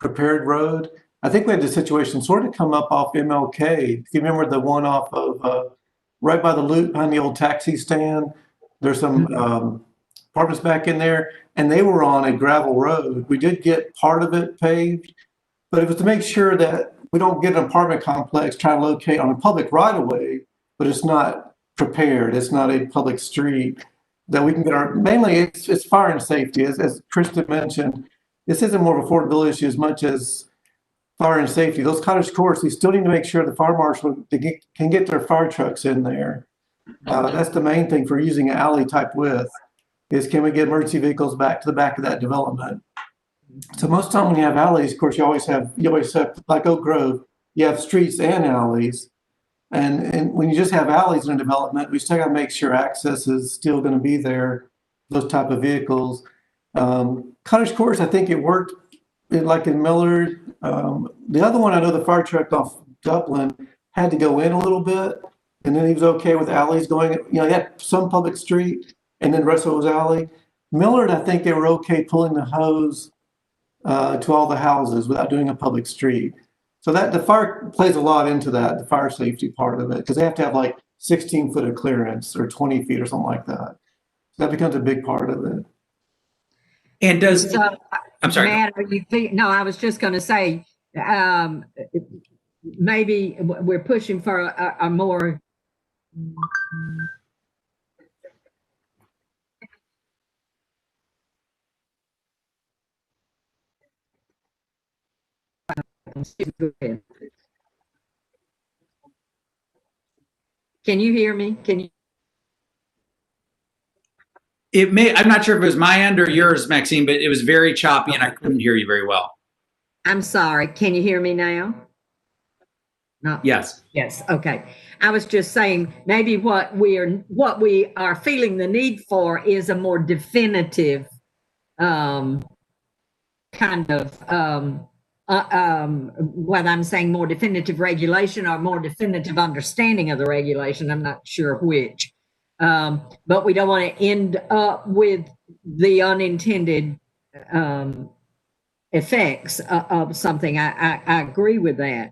prepared road. I think we had the situation sort of come up off MLK. If you remember the one off of right by the loop behind the old taxi stand, there's some apartments back in there, and they were on a gravel road. We did get part of it paved, but it was to make sure that we don't get an apartment complex trying to locate on a public right of way, but it's not prepared. It's not a public street that we can get mainly it's fire and safety. As Kristen mentioned, this isn't more of an affordability issue as much as fire and safety. Those cottage courts, we still need to make sure the fire marshal can get their fire trucks in there. That's the main thing for using an alley type width is can we get emergency vehicles back to the back of that development? So most of the time when you have alleys, of course, you always have like Oak Grove, you have streets and alleys. And when you just have alleys in a development, we still got to make sure access is still going to be there, those type of vehicles. Cottage courts, I think it worked like in Miller. The other one, I know the fire truck off Dublin had to go in a little bit, and then he was okay with alleys going, he had some public street, and then the rest of it was alley. Millard, I think they were okay pulling the hose to all the houses without doing a public street. So that the fire plays a lot into that, the fire safety part of it, because they have to have like 16 foot of clearance or 20 feet or something like that. So that becomes a big part of it. And does, So, I'm sorry. Matt, are you no, I was just going to say, maybe we're pushing for a more Can you hear me? Can you? It may, I'm not sure if it was my end or yours, Maxine, but it was very choppy and I couldn't hear you very well. I'm sorry. Can you hear me now? No. Yes. Yes. Okay. I was just saying maybe what we are feeling the need for is a more definitive kind of whether I'm saying more definitive regulation or more definitive understanding of the regulation. I'm not sure which. But we don't want to end up with the unintended effects of something. I agree with that.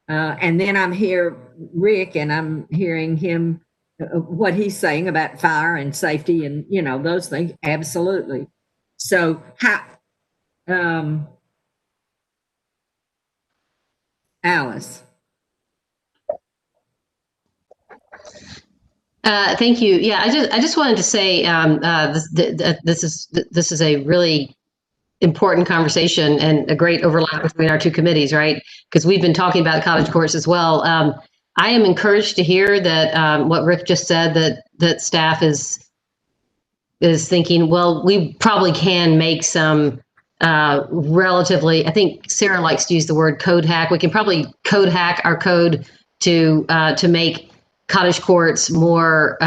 And then I'm here, Rick, and I'm hearing him, what he's saying about fire and safety and, you know, those things. Absolutely. So how, Alice. Thank you. Yeah, I just wanted to say this is a really important conversation and a great overlap between our two committees, right? Because we've been talking about cottage courts as well. I am encouraged to hear that what Rick just said, that staff is thinking, well, we probably can make some relatively, I think Sarah likes to use the word code hack. We can probably code hack our code to make cottage courts more,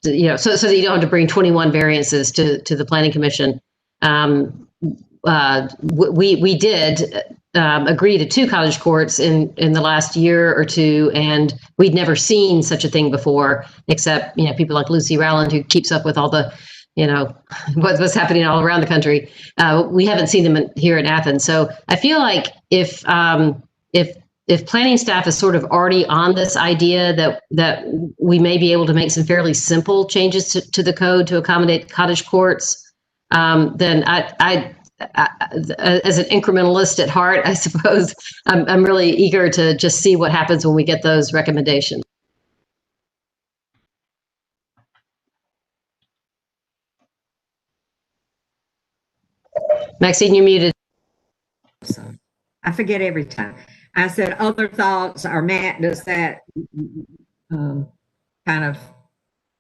you know, so that you don't have to bring 21 variances to the Planning Commission. We did agree to 2 cottage courts in the last year or two, and we'd never seen such a thing before, except, you know, people like Lucy Rowland, who keeps up with all the, you know, what's happening all around the country. We haven't seen them here in Athens. So I feel like if planning staff is sort of already on this idea that we may be able to make some fairly simple changes to the code to accommodate cottage courts, then I as an incrementalist at heart, I suppose I'm really eager to just see what happens when we get those recommendations. Maxine, you're muted. I forget every time. I said other thoughts, or Matt, does that kind of?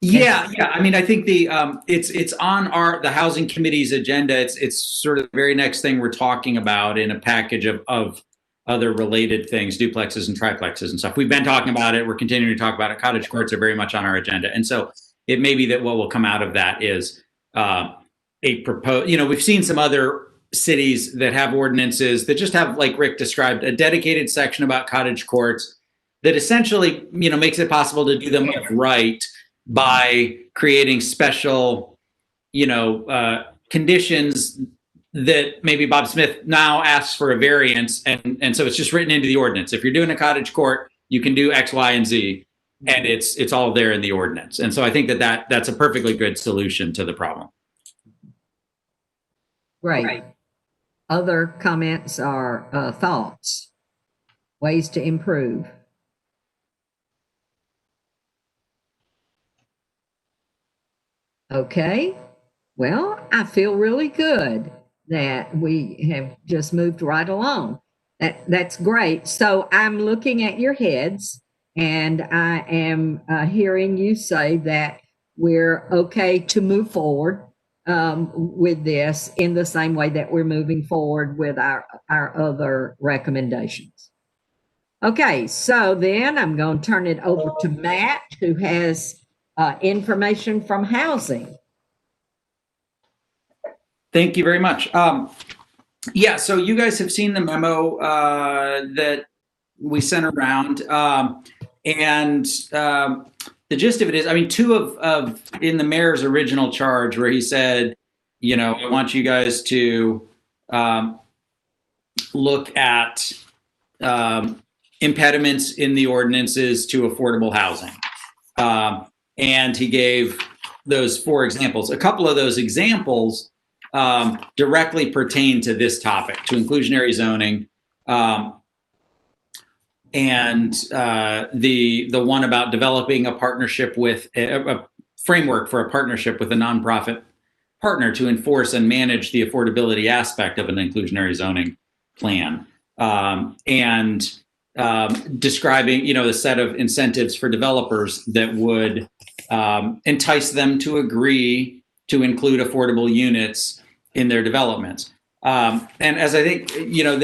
Yeah. I mean, I think the it's on the housing committee's agenda. It's sort of the very next thing we're talking about in a package of other related things, duplexes and triplexes and stuff. We've been talking about it. We're continuing to talk about it. Cottage courts are very much on our agenda, and so it may be that what will come out of that is a proposed. You know, we've seen some other cities that have ordinances that just have, like Rick described, a dedicated section about cottage courts that essentially, you know, makes it possible to do them right by creating special, you know, conditions that maybe Bob Smith now asks for a variance, and so it's just written into the ordinance. If you're doing a cottage court, you can do X, Y, and Z, and it's all there in the ordinance. And so I think that's a perfectly good solution to the problem. Right. Other comments or thoughts, ways to improve? Okay, well, I feel really good that we have just moved right along. That's great. So I'm looking at your heads, and I am hearing you say that we're okay to move forward with this in the same way that we're moving forward with our other recommendations. Okay, so then I'm going to turn it over to Matt, who has information from housing. Thank you very much. Yeah, so you guys have seen the memo that we sent around, and the gist of it is, I mean, two of in the mayor's original charge where he said, you know, I want you guys to look at impediments in the ordinances to affordable housing. And he gave those 4 examples. A couple of those examples directly pertain to this topic, to inclusionary zoning. And the one about developing a partnership with a framework for a partnership with a nonprofit partner to enforce and manage the affordability aspect of an inclusionary zoning plan, and describing, you know, the set of incentives for developers that would entice them to agree to include affordable units in their developments. And as I think, you know,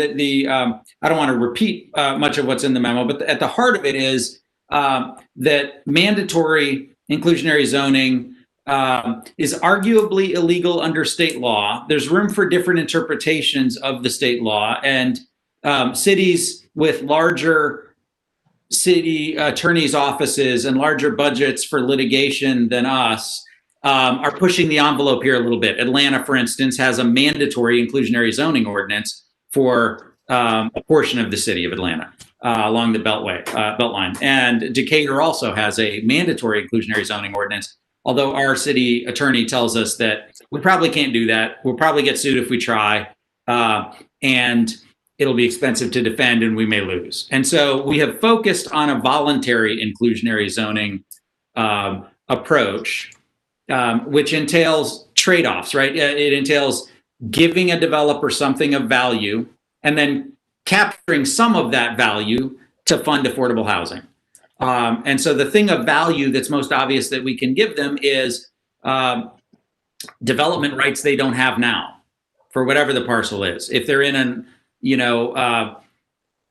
I don't want to repeat much of what's in the memo, but at the heart of it is that mandatory inclusionary zoning is arguably illegal under state law. There's room for different interpretations of the state law, and cities with larger city attorneys' offices and larger budgets for litigation than us are pushing the envelope here a little bit. Atlanta, for instance, has a mandatory inclusionary zoning ordinance for a portion of the city of Atlanta along the Beltline. And Decatur also has a mandatory inclusionary zoning ordinance, although our city attorney tells us that we probably can't do that. We'll probably get sued if we try, and it'll be expensive to defend and we may lose. And so we have focused on a voluntary inclusionary zoning approach, which entails trade-offs, right? It entails giving a developer something of value and then capturing some of that value to fund affordable housing. And so the thing of value that's most obvious that we can give them is development rights they don't have now for whatever the parcel is. If they're in an, you know,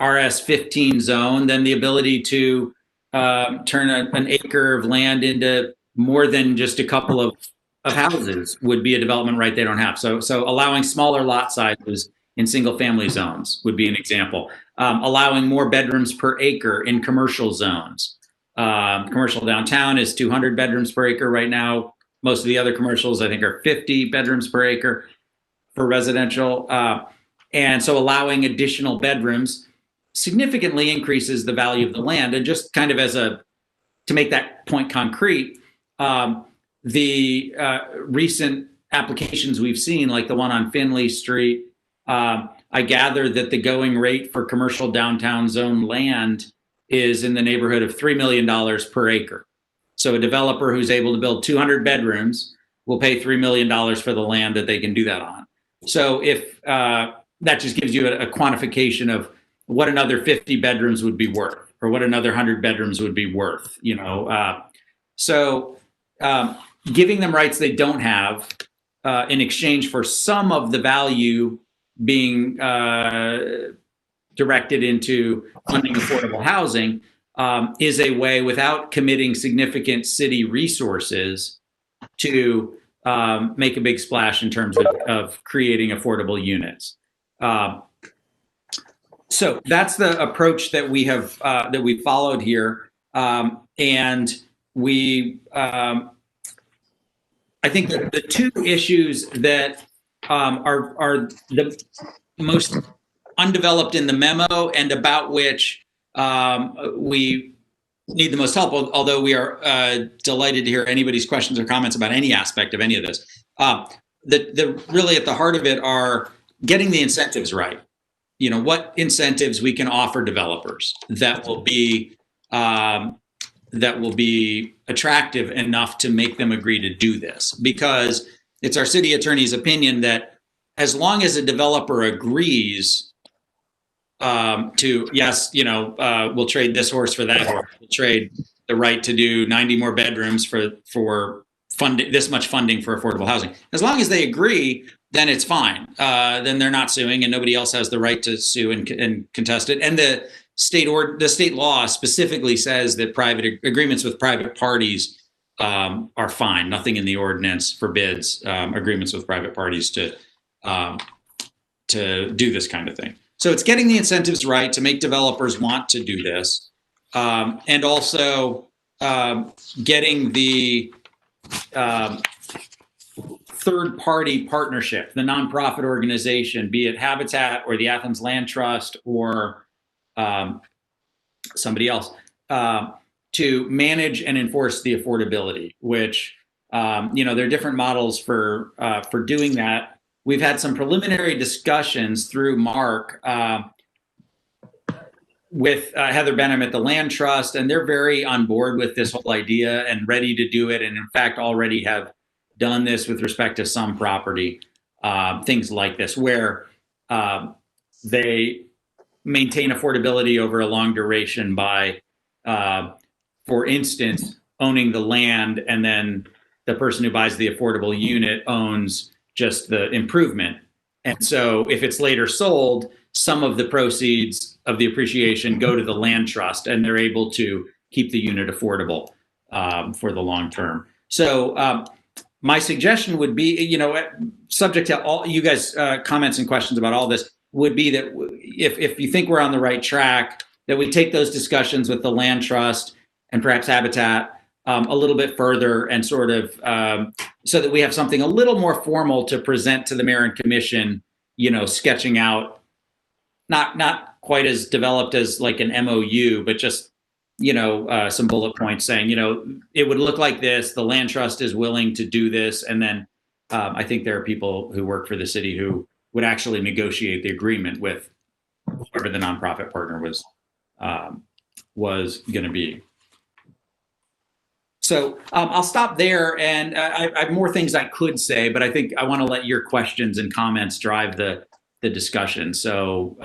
RS-15 zone, then the ability to turn an acre of land into more than just a couple of houses would be a development right they don't have. So allowing smaller lot sizes in single family zones would be an example. Allowing more bedrooms per acre in commercial zones. Commercial downtown is 200 bedrooms per acre right now. Most of the other commercials, I think, are 50 bedrooms per acre for residential. And so allowing additional bedrooms significantly increases the value of the land. And just kind of to make that point concrete, the recent applications we've seen, like the one on Finley Street, I gather that the going rate for commercial downtown zone land is in the neighborhood of $3 million per acre. So a developer who's able to build 200 bedrooms will pay $3 million for the land that they can do that on. So if that just gives you a quantification of what another 50 bedrooms would be worth, or what another 100 bedrooms would be worth, you know. Giving them rights they don't have in exchange for some of the value being directed into funding affordable housing is a way, without committing significant city resources, to make a big splash in terms of creating affordable units. So that's the approach that we have that we followed here, and we. I think that the two issues that are the most undeveloped in the memo, and about which we need the most help, although we are delighted to hear anybody's questions or comments about any aspect of any of this. The really at the heart of it are getting the incentives right. You know, what incentives we can offer developers that will be attractive enough to make them agree to do this, because it's our city attorney's opinion that as long as a developer agrees to, yes, you know, we'll trade this horse for that horse, we'll trade the right to do 90 more bedrooms for funding, this much funding for affordable housing. As long as they agree, then it's fine. Then they're not suing, and nobody else has the right to sue and contest it. And the state law specifically says that private agreements with private parties are fine. Nothing in the ordinance forbids agreements with private parties to do this kind of thing. So it's getting the incentives right to make developers want to do this, and also getting the third-party partnership, the nonprofit organization, be it Habitat or the Athens Land Trust or somebody else, to manage and enforce the affordability, which, there are different models for doing that. We've had some preliminary discussions through Mark with Heather Benham at the Land Trust, and they're very on board with this whole idea and ready to do it, and in fact already have done this with respect to some property, things like this, where they maintain affordability over a long duration by, for instance, owning the land, and then the person who buys the affordable unit owns just the improvement. And so if it's later sold, some of the proceeds of the appreciation go to the land trust, and they're able to keep the unit affordable for the long term. So my suggestion would be, subject to all you guys' comments and questions about all this, would be that if you think we're on the right track, that we take those discussions with the land trust and perhaps Habitat a little bit further, and sort of so that we have something a little more formal to present to the mayor and commission, sketching out, not quite as developed as like an MOU, but just, some bullet points saying, it would look like this, the land trust is willing to do this. And then I think there are people who work for the city who would actually negotiate the agreement with whoever the nonprofit partner was going to be. So I'll stop there, and I have more things I could say, but I think I want to let your questions and comments drive the discussion. So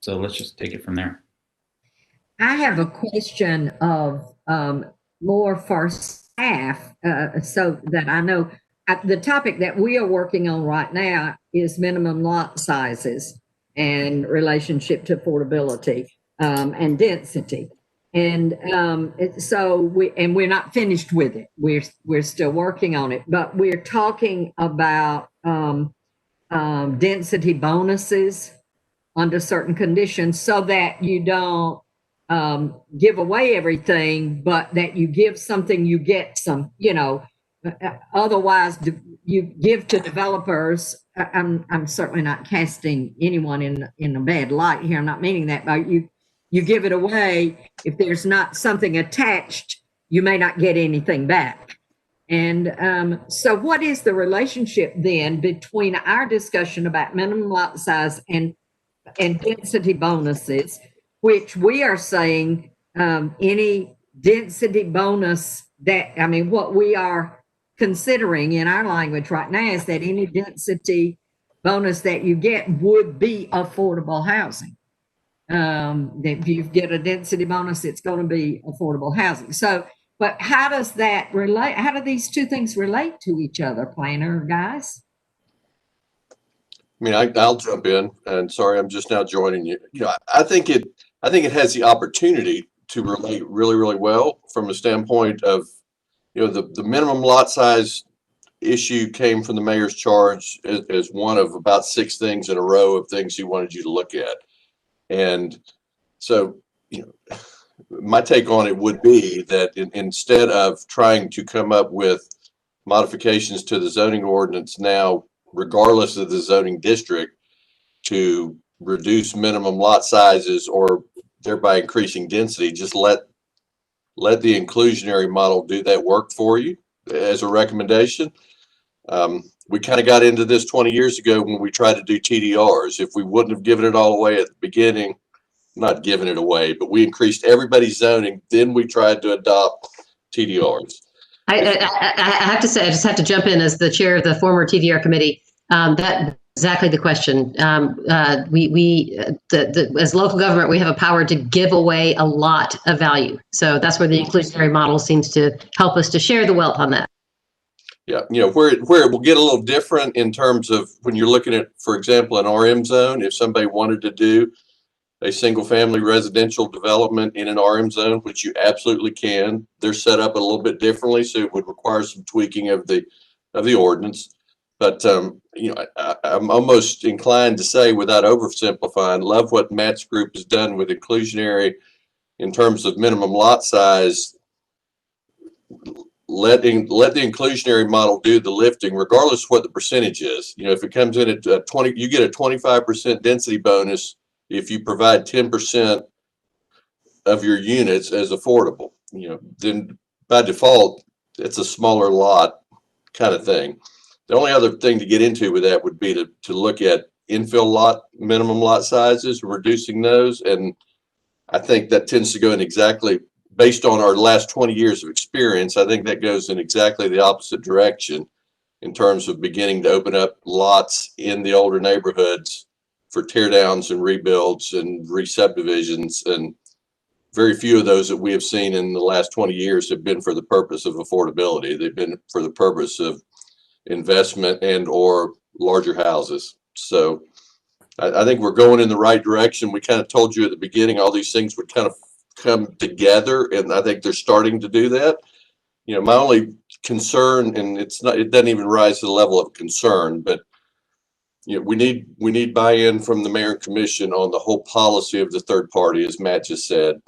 let's just take it from there. I have a question of more for staff, so that I know. The topic that we are working on right now is minimum lot sizes and relationship to affordability and density. And so we're not finished with it. We're still working on it, but we're talking about density bonuses under certain conditions, so that you don't give away everything, but that you give something, you get some, otherwise you give to developers. I'm certainly not casting anyone in a bad light here. I'm not meaning that, but you give it away. If there's not something attached, you may not get anything back. And so what is the relationship then between our discussion about minimum lot size and density bonuses, which we are saying any density bonus what we are considering in our language right now is that any density bonus that you get would be affordable housing. If you get a density bonus, it's going to be affordable housing. So, but how does that relate? How do these two things relate to each other, planner guys? I'll jump in, and sorry, I'm just now joining you. I think it has the opportunity to relate really, really well from a standpoint of, the minimum lot size issue came from the mayor's charge as one of about 6 things in a row of things he wanted you to look at. And so, my take on it would be that instead of trying to come up with modifications to the zoning ordinance now, regardless of the zoning district, to reduce minimum lot sizes or thereby increasing density, just let the inclusionary model do that work for you as a recommendation. We kind of got into this 20 years ago when we tried to do TDRs. If we wouldn't have given it all away at the beginning, not giving it away, but we increased everybody's zoning, then we tried to adopt TDRs. I have to say, I just have to jump in as the chair of the former TDR committee. That exactly the question. As local government, we have a power to give away a lot of value. So that's where the inclusionary model seems to help us to share the wealth on that. Yeah, where it will get a little different in terms of when you're looking at, for example, an RM zone. If somebody wanted to do a single family residential development in an RM zone, which you absolutely can, they're set up a little bit differently, so it would require some tweaking of the ordinance. But I'm almost inclined to say, without oversimplifying, love what Matt's group has done with inclusionary in terms of minimum lot size, let the inclusionary model do the lifting, regardless of what the percentage is. You know, if it comes in at 20, you get a 25% density bonus if you provide 10% of your units as affordable. You know, then by default, it's a smaller lot kind of thing. The only other thing to get into with that would be to look at infill lot, minimum lot sizes, reducing those. And I think that tends to go in exactly, based on our last 20 years of experience, I think that goes in exactly the opposite direction in terms of beginning to open up lots in the older neighborhoods for tear downs and rebuilds and re-subdivisions. And very few of those that we have seen in the last 20 years have been for the purpose of affordability. They've been for the purpose of investment and or larger houses. So I think we're going in the right direction. We kind of told you at the beginning, all these things would kind of come together, and I think they're starting to do that. You know, my only concern, and it doesn't even rise to the level of concern, but you know, we need buy-in from the mayor and commission on the whole policy of the third party, as Matt just said.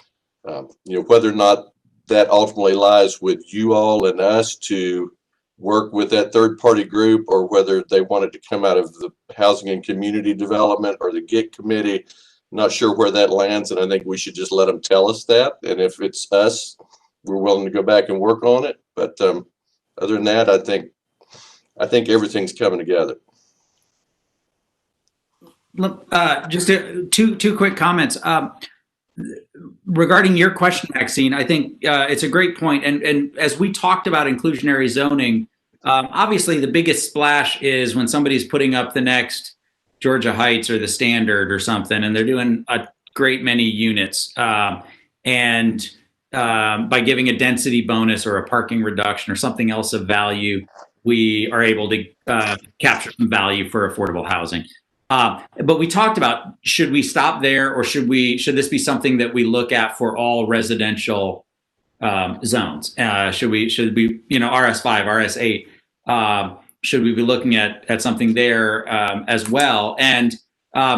You know, whether or not that ultimately lies with you all and us to work with that third party group, or whether they want it to come out of the housing and community development or the GIT committee. Not sure where that lands, and I think we should just let them tell us that. And if it's us, we're willing to go back and work on it. But other than that, I think everything's coming together. Look, just two quick comments. Regarding your question, Maxine, I think it's a great point. And as we talked about inclusionary zoning, obviously the biggest splash is when somebody's putting up the next Georgia Heights or the Standard or something, and they're doing a great many units. And by giving a density bonus or a parking reduction or something else of value, we are able to capture some value for affordable housing. But we talked about, should we stop there, or should this be something that we look at for all residential zones? Should we, you know, RS5, RS8, should we be looking at something there as well? And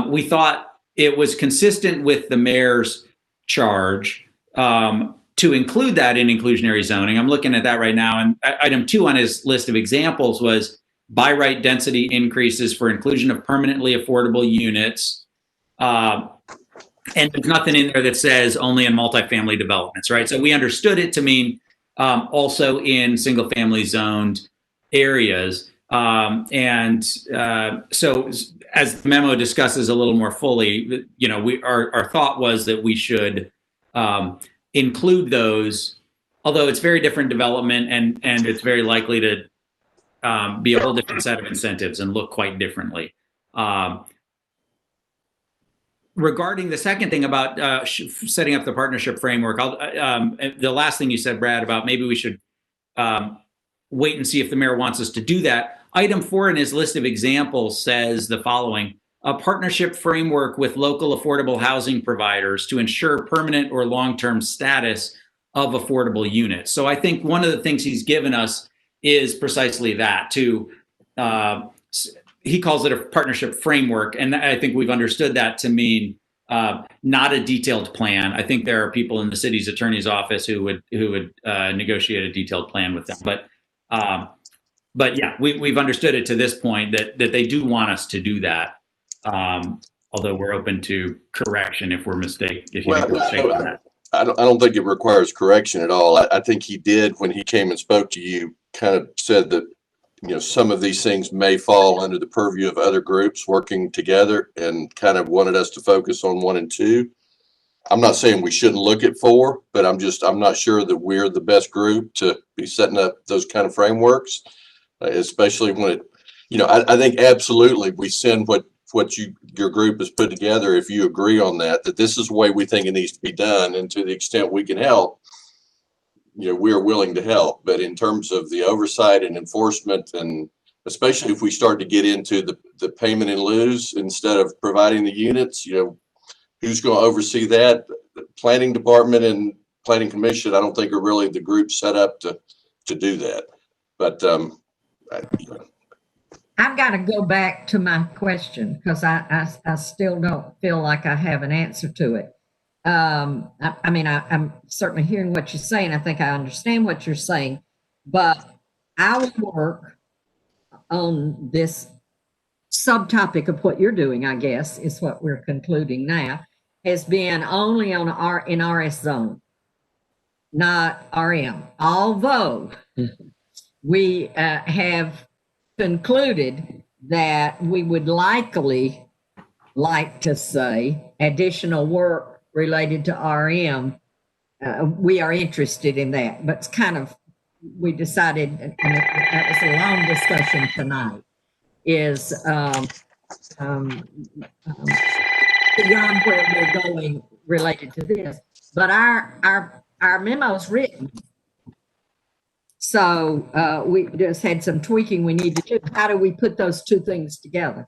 we thought it was consistent with the mayor's charge to include that in inclusionary zoning. I'm looking at that right now. And item 2 on his list of examples was by right density increases for inclusion of permanently affordable units. And there's nothing in there that says only in multifamily developments, right? So we understood it to mean also in single family zoned areas. So as the memo discusses a little more fully, you know, our thought was that we should include those, although it's very different development and it's very likely to be a whole different set of incentives and look quite differently. Regarding the second thing about setting up the partnership framework, the last thing you said, Brad, about maybe we should wait and see if the mayor wants us to do that. Item 4 in his list of examples says the following: a partnership framework with local affordable housing providers to ensure permanent or long-term status of affordable units. So I think one of the things he's given us is precisely that, he calls it a partnership framework. And I think we've understood that to mean not a detailed plan. I think there are people in the city's attorney's office who would negotiate a detailed plan with them. But yeah, we've understood it to this point that they do want us to do that. Although we're open to correction if we're mistaken. If you think we're mistaken on that. I don't think it requires correction at all. I think he did, when he came and spoke to you, kind of said that, you know, some of these things may fall under the purview of other groups working together, and kind of wanted us to focus on 1 and 2. I'm not saying we shouldn't look at 4, but I'm not sure that we're the best group to be setting up those kind of frameworks, especially when it, you know, I think absolutely we send what your group has put together, if you agree on that this is the way we think it needs to be done, and to the extent we can help, you know, we're willing to help. But in terms of the oversight and enforcement, and especially if we start to get into the payment in lieu instead of providing the units, you know, who's going to oversee that? The planning department and planning commission, I don't think are really the group set up to do that. But I've got to go back to my question because I still don't feel like I have an answer to it. I'm certainly hearing what you're saying. I think I understand what you're saying, but our work on this subtopic of what you're doing, I guess, is what we're concluding now, has been only on in RS zone, not RM. Although we have concluded that we would likely like to say additional work related to RM. We are interested in that, but it's kind of, we decided, and that was a long discussion tonight, is beyond where we're going related to this. But our memo's written. So we just had some tweaking we need to do. How do we put those two things together?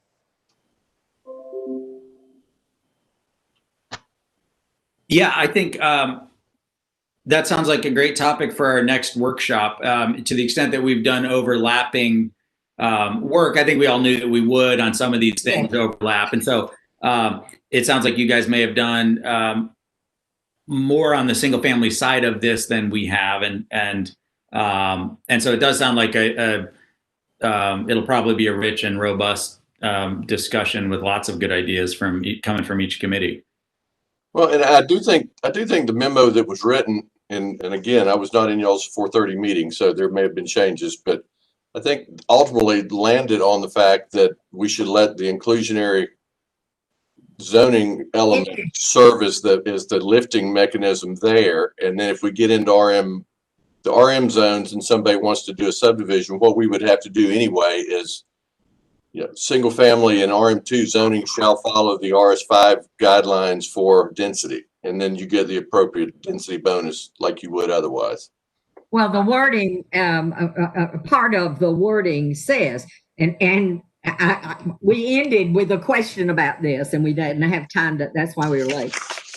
Yeah, I think that sounds like a great topic for our next workshop. To the extent that we've done overlapping work, I think we all knew that we would on some of these things overlap. And so it sounds like you guys may have done more on the single family side of this than we have. And so it does sound like it'll probably be a rich and robust discussion with lots of good ideas coming from each committee. Well, and I do think the memo that was written, and again, I was not in y'all's 4:30 meeting, so there may have been changes, but I think ultimately landed on the fact that we should let the inclusionary zoning element serve as the lifting mechanism there. And then if we get into the RM zones and somebody wants to do a subdivision, what we would have to do anyway is, single family and RM2 zoning shall follow the RS5 guidelines for density. And then you get the appropriate density bonus like you would otherwise. Well, the wording, part of the wording says, and we ended with a question about this, and we didn't have time to, that's why we were late.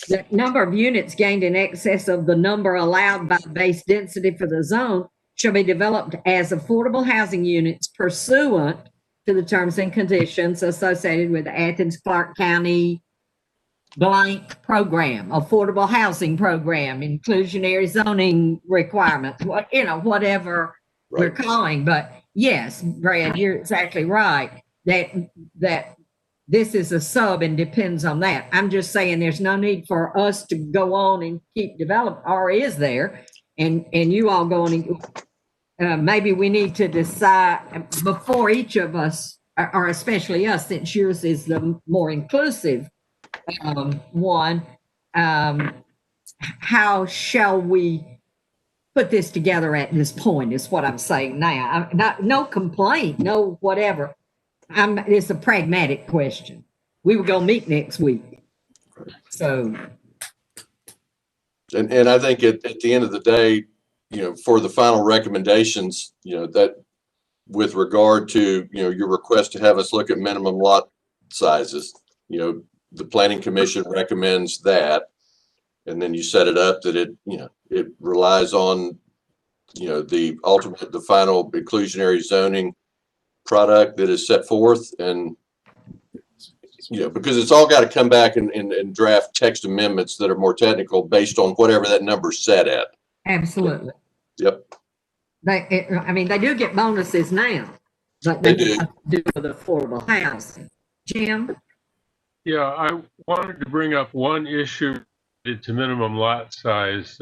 The number of units gained in excess of the number allowed by base density for the zone shall be developed as affordable housing units pursuant to the terms and conditions associated with Athens-Clarke County blank program, affordable housing program, inclusionary zoning requirements, whatever we're calling. But yes, Brad, you're exactly right that this is a sub and depends on that. I'm just saying there's no need for us to go on and keep developing, or is there? And you all going and maybe we need to decide before each of us, or especially us, since yours is the more inclusive one, how shall we put this together at this point is what I'm saying now. No complaint, no whatever. It's a pragmatic question. We will go meet next week. So. And I think at the end of the day, for the final recommendations, that with regard to, your request to have us look at minimum lot sizes, the planning commission recommends that. And then you set it up that it relies on, the final inclusionary zoning product that is set forth. And, because it's all got to come back and draft text amendments that are more technical based on whatever that number's set at. Absolutely. Yep. They do get bonuses now, but they do have to do with affordable housing. Jim? Yeah, I wanted to bring up one issue related to minimum lot size.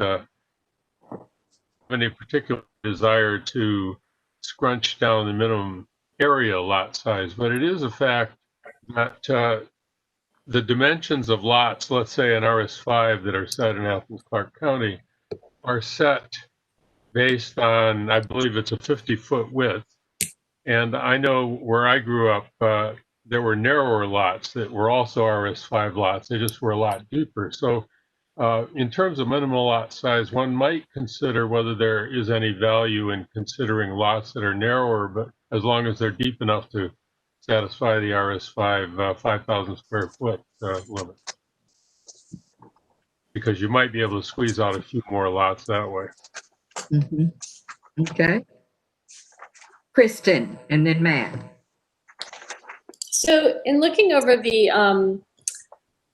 Any particular desire to scrunch down the minimum area lot size, but it is a fact that the dimensions of lots, let's say in RS5 that are set in Athens-Clarke County, are set based on, I believe it's a 50-foot width. And I know where I grew up, there were narrower lots that were also RS5 lots. They just were a lot deeper. So in terms of minimum lot size, one might consider whether there is any value in considering lots that are narrower, but as long as they're deep enough to satisfy the RS5 5,000 square foot limit. Because you might be able to squeeze out a few more lots that way. Mm-hmm. Okay. Kristen, and then Matt. So in looking over the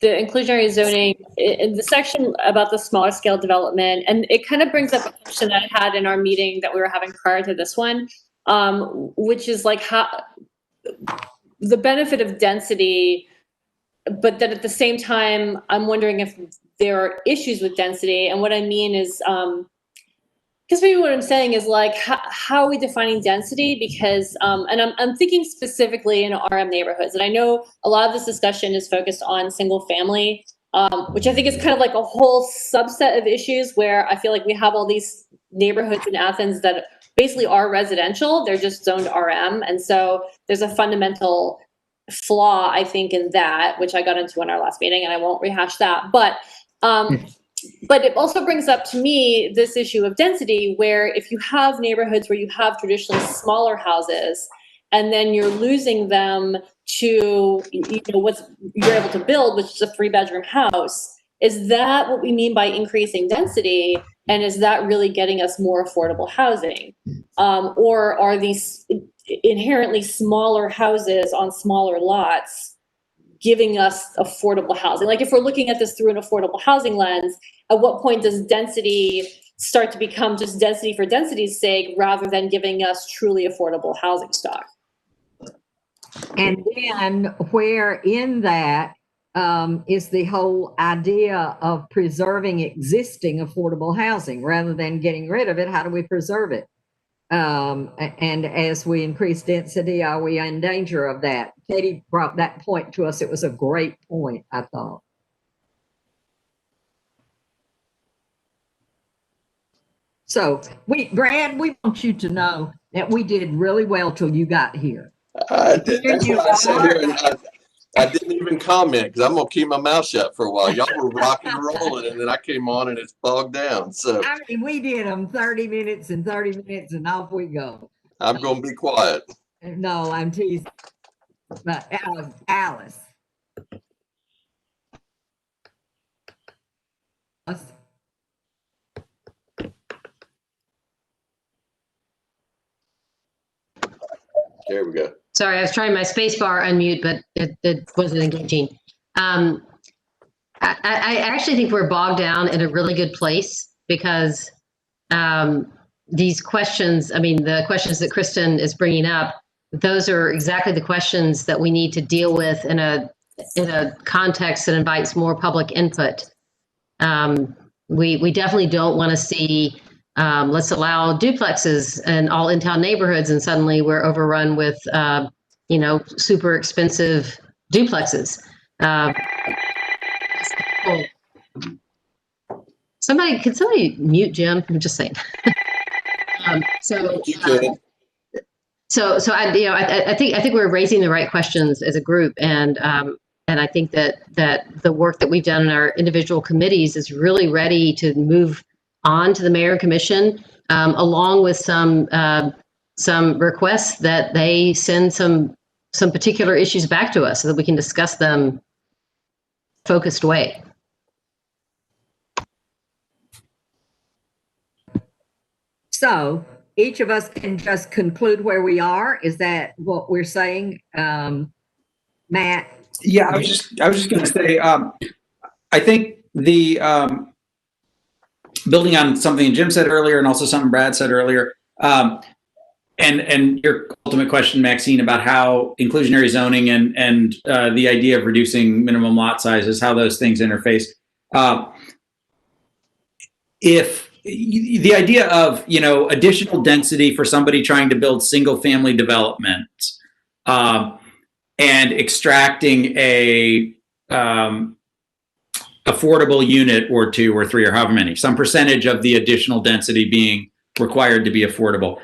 the inclusionary zoning in the section about the smaller scale development, and it kind of brings up a question that I had in our meeting that we were having prior to this one, which is like how the benefit of density, but then at the same time, I'm wondering if there are issues with density. And what I mean is, because maybe what I'm saying is like, how are we defining density? Because, and I'm thinking specifically in RM neighborhoods. And I know a lot of this discussion is focused on single family, which I think is kind of like a whole subset of issues where I feel like we have all these neighborhoods in Athens that basically are residential. They're just zoned RM. And so there's a fundamental flaw, I think, in that, which I got into in our last meeting, and I won't rehash that. But it also brings up to me this issue of density, where if you have neighborhoods where you have traditionally smaller houses, and then you're losing them to, you know, what you're able to build, which is a 3-bedroom house, is that what we mean by increasing density? And is that really getting us more affordable housing? Or are these inherently smaller houses on smaller lots giving us affordable housing? Like if we're looking at this through an affordable housing lens, at what point does density start to become just density for density's sake rather than giving us truly affordable housing stock? And then where in that is the whole idea of preserving existing affordable housing rather than getting rid of it? How do we preserve it? And as we increase density, are we in danger of that? Katie brought that point to us. It was a great point, I thought. So Brad, we want you to know that we did really well till you got here. That's why I sat here and I didn't even comment because I'm gonna keep my mouth shut for a while. Y'all were rocking and rolling, and then I came on and it's bogged down. So I mean, we did them 30 minutes and 30 minutes, and off we go. I'm gonna be quiet. No, I'm teasing. But Alice. There we go. Sorry, I was trying my space bar unmute, but it wasn't engaging. I actually think we're bogged down in a really good place because these questions, I mean, the questions that Kristen is bringing up, those are exactly the questions that we need to deal with in a context that invites more public input. We definitely don't want to see let's allow duplexes in all in-town neighborhoods, and suddenly we're overrun with, super expensive duplexes. Could somebody mute Jim? I'm just saying. You could. I think we're raising the right questions as a group, and I think that the work that we've done in our individual committees is really ready to move on to the mayor and commission, along with some requests that they send some particular issues back to us so that we can discuss them focused way. So each of us can just conclude where we are. Is that what we're saying, Matt? Yeah, I was just going to say, I think the building on something Jim said earlier, and also something Brad said earlier, and your ultimate question, Maxine, about how inclusionary zoning and the idea of reducing minimum lot sizes, how those things interface. If the idea of additional density for somebody trying to build single family development, and extracting a affordable unit or 2 or 3 or however many, some percentage of the additional density being required to be affordable,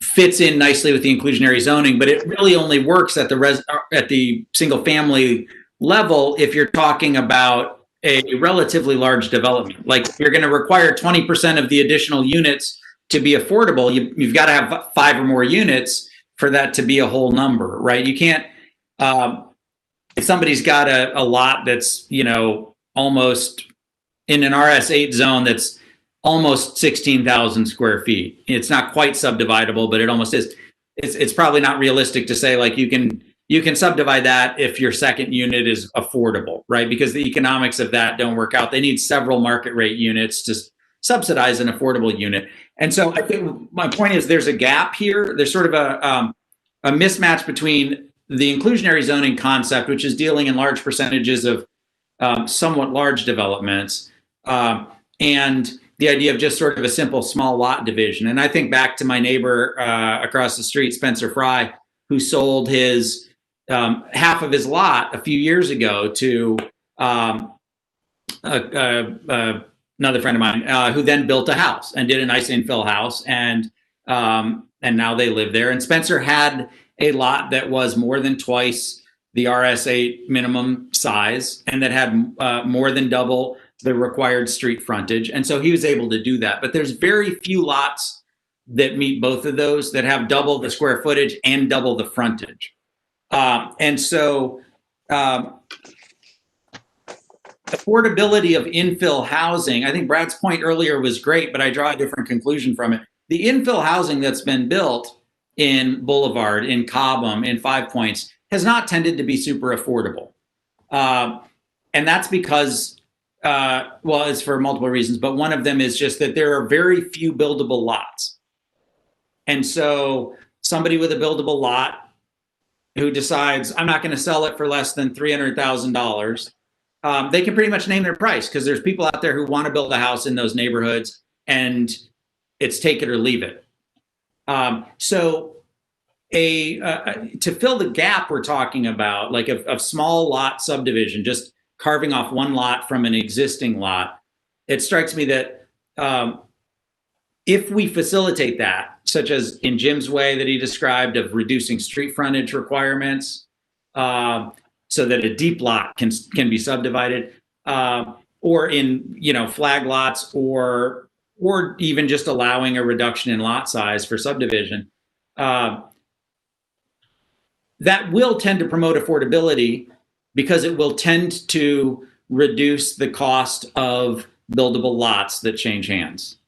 fits in nicely with the inclusionary zoning, but it really only works at the single family level if you're talking about a relatively large development. Like if you're going to require 20% of the additional units to be affordable, you've got to have 5 or more units for that to be a whole number, right? You can't, if somebody's got a lot that's, almost in an RS8 zone that's almost 16,000 square feet. It's not quite subdividable, but it almost is. It's probably not realistic to say like you can you can subdivide that if your second unit is affordable, right? Because the economics of that don't work out. They need several market rate units to subsidize an affordable unit. And so I think my point is there's a gap here. There's sort of a mismatch between the inclusionary zoning concept, which is dealing in large percentages of somewhat large developments, and the idea of just sort of a simple small lot division. And I think back to my neighbor across the street, Spencer Fry, who sold his half of his lot a few years ago to another friend of mine, who then built a house and did a nice infill house, and now they live there. And Spencer had a lot that was more than twice the RS8 minimum size, and that had more than double the required street frontage. And so he was able to do that. But there's very few lots that meet both of those, that have double the square footage and double the frontage. And so affordability of infill housing, I think Brad's point earlier was great, but I draw a different conclusion from it. The infill housing that's been built in Boulevard, in Cobham, in Five Points, has not tended to be super affordable. And that's because, well, it's for multiple reasons, but one of them is just that there are very few buildable lots. And so somebody with a buildable lot who decides, I'm not going to sell it for less than $300,000, they can pretty much name their price, because there's people out there who want to build a house in those neighborhoods, and it's take it or leave it. So to fill the gap we're talking about, like of small lot subdivision, just carving off one lot from an existing lot, it strikes me that if we facilitate that, such as in Jim's way that he described of reducing street frontage requirements, so that a deep lot can be subdivided, or in flag lots, or even just allowing a reduction in lot size for subdivision, that will tend to promote affordability, because it will tend to reduce the cost of buildable lots that change hands,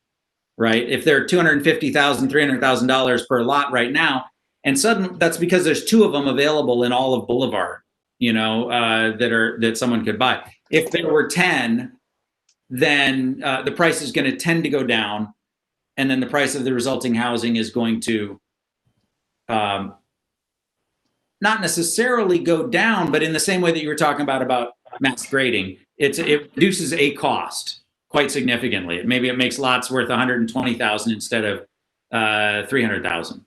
right? If they're $250,000, $300,000 per lot right now, and suddenly that's because there's two of them available in all of Boulevard, that someone could buy. If there were 10, then the price is going to tend to go down, and then the price of the resulting housing is going to not necessarily go down, but in the same way that you were talking about mass grading, it reduces a cost quite significantly. Maybe it makes lots worth $120,000 instead of $300,000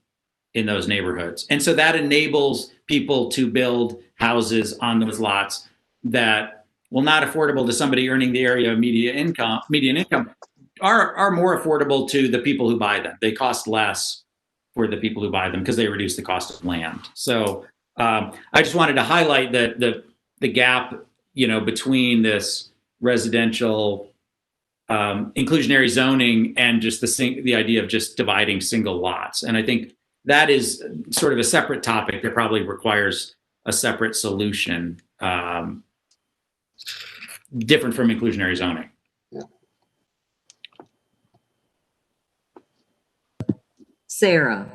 in those neighborhoods, and so that enables people to build houses on those lots that, while not affordable to somebody earning the area of median income, are more affordable to the people who buy them. They cost less for the people who buy them because they reduce the cost of land. So I just wanted to highlight that the gap, between this residential inclusionary zoning and just the idea of just dividing single lots. And I think that is sort of a separate topic that probably requires a separate solution, different from inclusionary zoning. Sarah.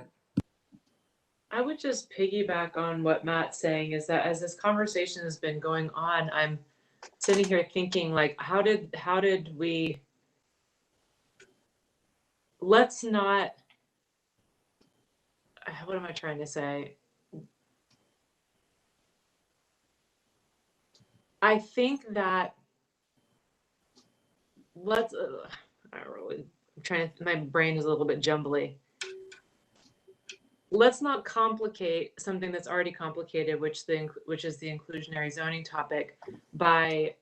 I would just piggyback on what Matt's saying, is that as this conversation has been going on, I'm sitting here thinking, like, how did we, let's not, what am I trying to say? I think that I don't really, my brain is a little bit jumbly. Let's not complicate something that's already complicated, which is the inclusionary zoning topic, by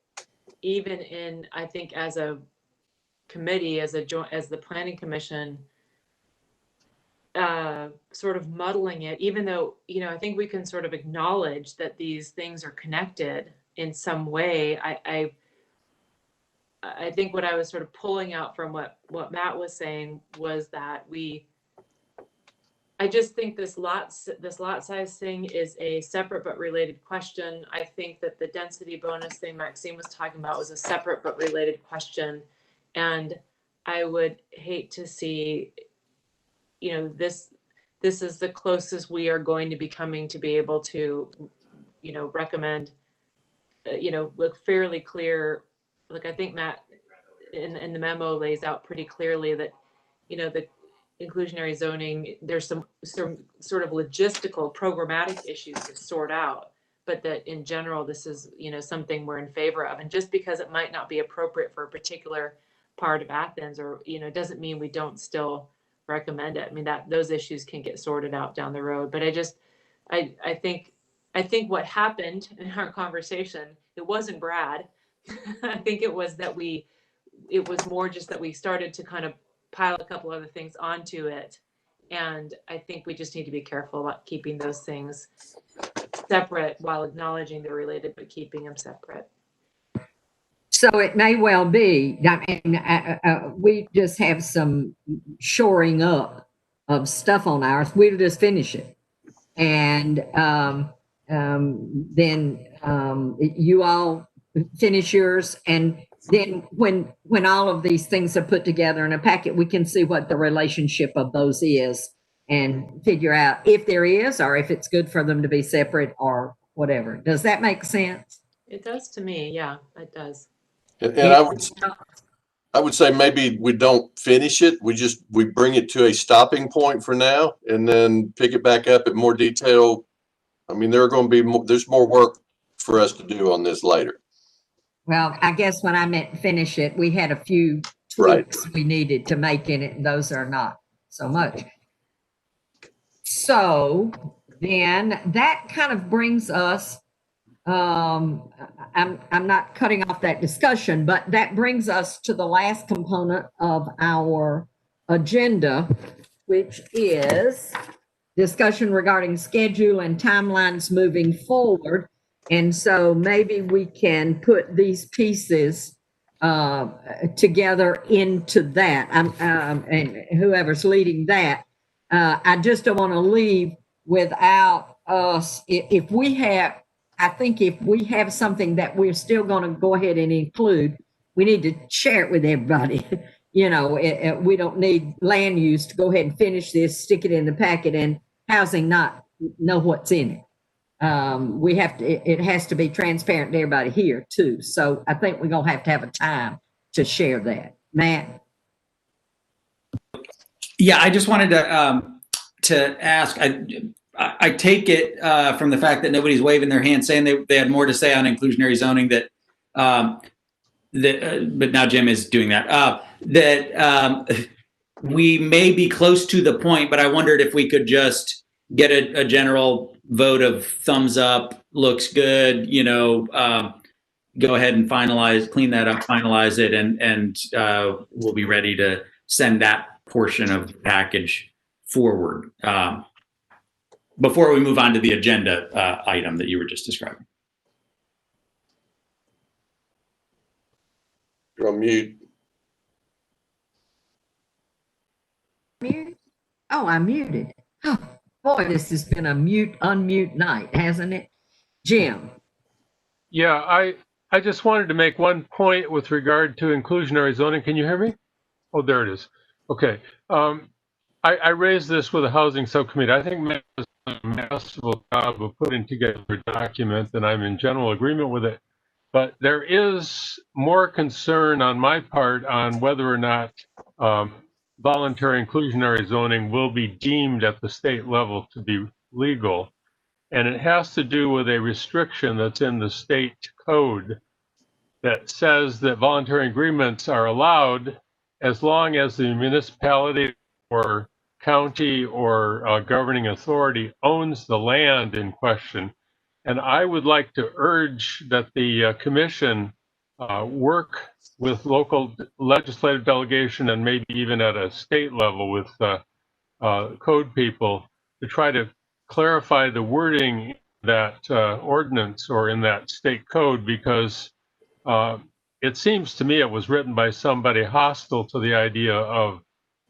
even in, I think, as a committee, as the planning commission, sort of muddling it, even though, I think we can sort of acknowledge that these things are connected in some way. I think what I was sort of pulling out from what Matt was saying was that I just think this lot size thing is a separate but related question. I think that the density bonus thing Maxine was talking about was a separate but related question. And I would hate to see, this this is the closest we are going to be coming to be able to, recommend, look fairly clear. Like I think Matt in the memo lays out pretty clearly that, the inclusionary zoning, there's some sort of logistical programmatic issues to sort out, but that in general, this is, something we're in favor of. And just because it might not be appropriate for a particular part of Athens, or, doesn't mean we don't still recommend it. I mean, that those issues can get sorted out down the road. But I think what happened in our conversation, it wasn't Brad. I think it was more just that we started to kind of pile a couple other things onto it. And I think we just need to be careful about keeping those things separate while acknowledging they're related, but keeping them separate. So it may well be, we just have some shoring up of stuff on ours. We'll just finish it. And then you all finish yours. And then when all of these things are put together in a packet, we can see what the relationship of those is and figure out if there is, or if it's good for them to be separate or whatever. Does that make sense? It does to me. Yeah, it does. And I would say maybe we don't finish it. We bring it to a stopping point for now, and then pick it back up in more detail. I mean, there's more work for us to do on this later. Well, I guess when I meant finish it, we had a few tweaks we needed to make in it, and those are not so much. So then that kind of brings us, I'm not cutting off that discussion, but that brings us to the last component of our agenda, which is discussion regarding schedule and timelines moving forward. And so maybe we can put these pieces together into that. And whoever's leading that, I just don't want to leave without us. If we have something that we're still going to go ahead and include, we need to share it with everybody. We don't need land use to go ahead and finish this, stick it in the packet, and housing not know what's in it. It has to be transparent to everybody here too. So I think we're going to have a time to share that. Matt? Yeah, I just wanted to ask, I take it from the fact that nobody's waving their hand saying they had more to say on inclusionary zoning but now Jim is doing that, we may be close to the point, but I wondered if we could just get a general vote of thumbs up, looks good, go ahead and clean that up, finalize it, and we'll be ready to send that portion of the package forward before we move on to the agenda item that you were just describing. You're on mute. Muted? Oh, I'm muted. Oh, boy, this has been a unmute night, hasn't it? Jim? Yeah, I just wanted to make one point with regard to inclusionary zoning. Can you hear me? Oh, there it is. Okay. I raised this with the housing subcommittee. I think Matt has done a masterful job of putting together a document, and I'm in general agreement with it. But there is more concern on my part on whether or not voluntary inclusionary zoning will be deemed at the state level to be legal. And it has to do with a restriction that's in the state code that says that voluntary agreements are allowed as long as the municipality or county or governing authority owns the land in question. And I would like to urge that the commission work with local legislative delegation and maybe even at a state level with code people to try to clarify the wording in that ordinance or in that state code, because it seems to me it was written by somebody hostile to the idea of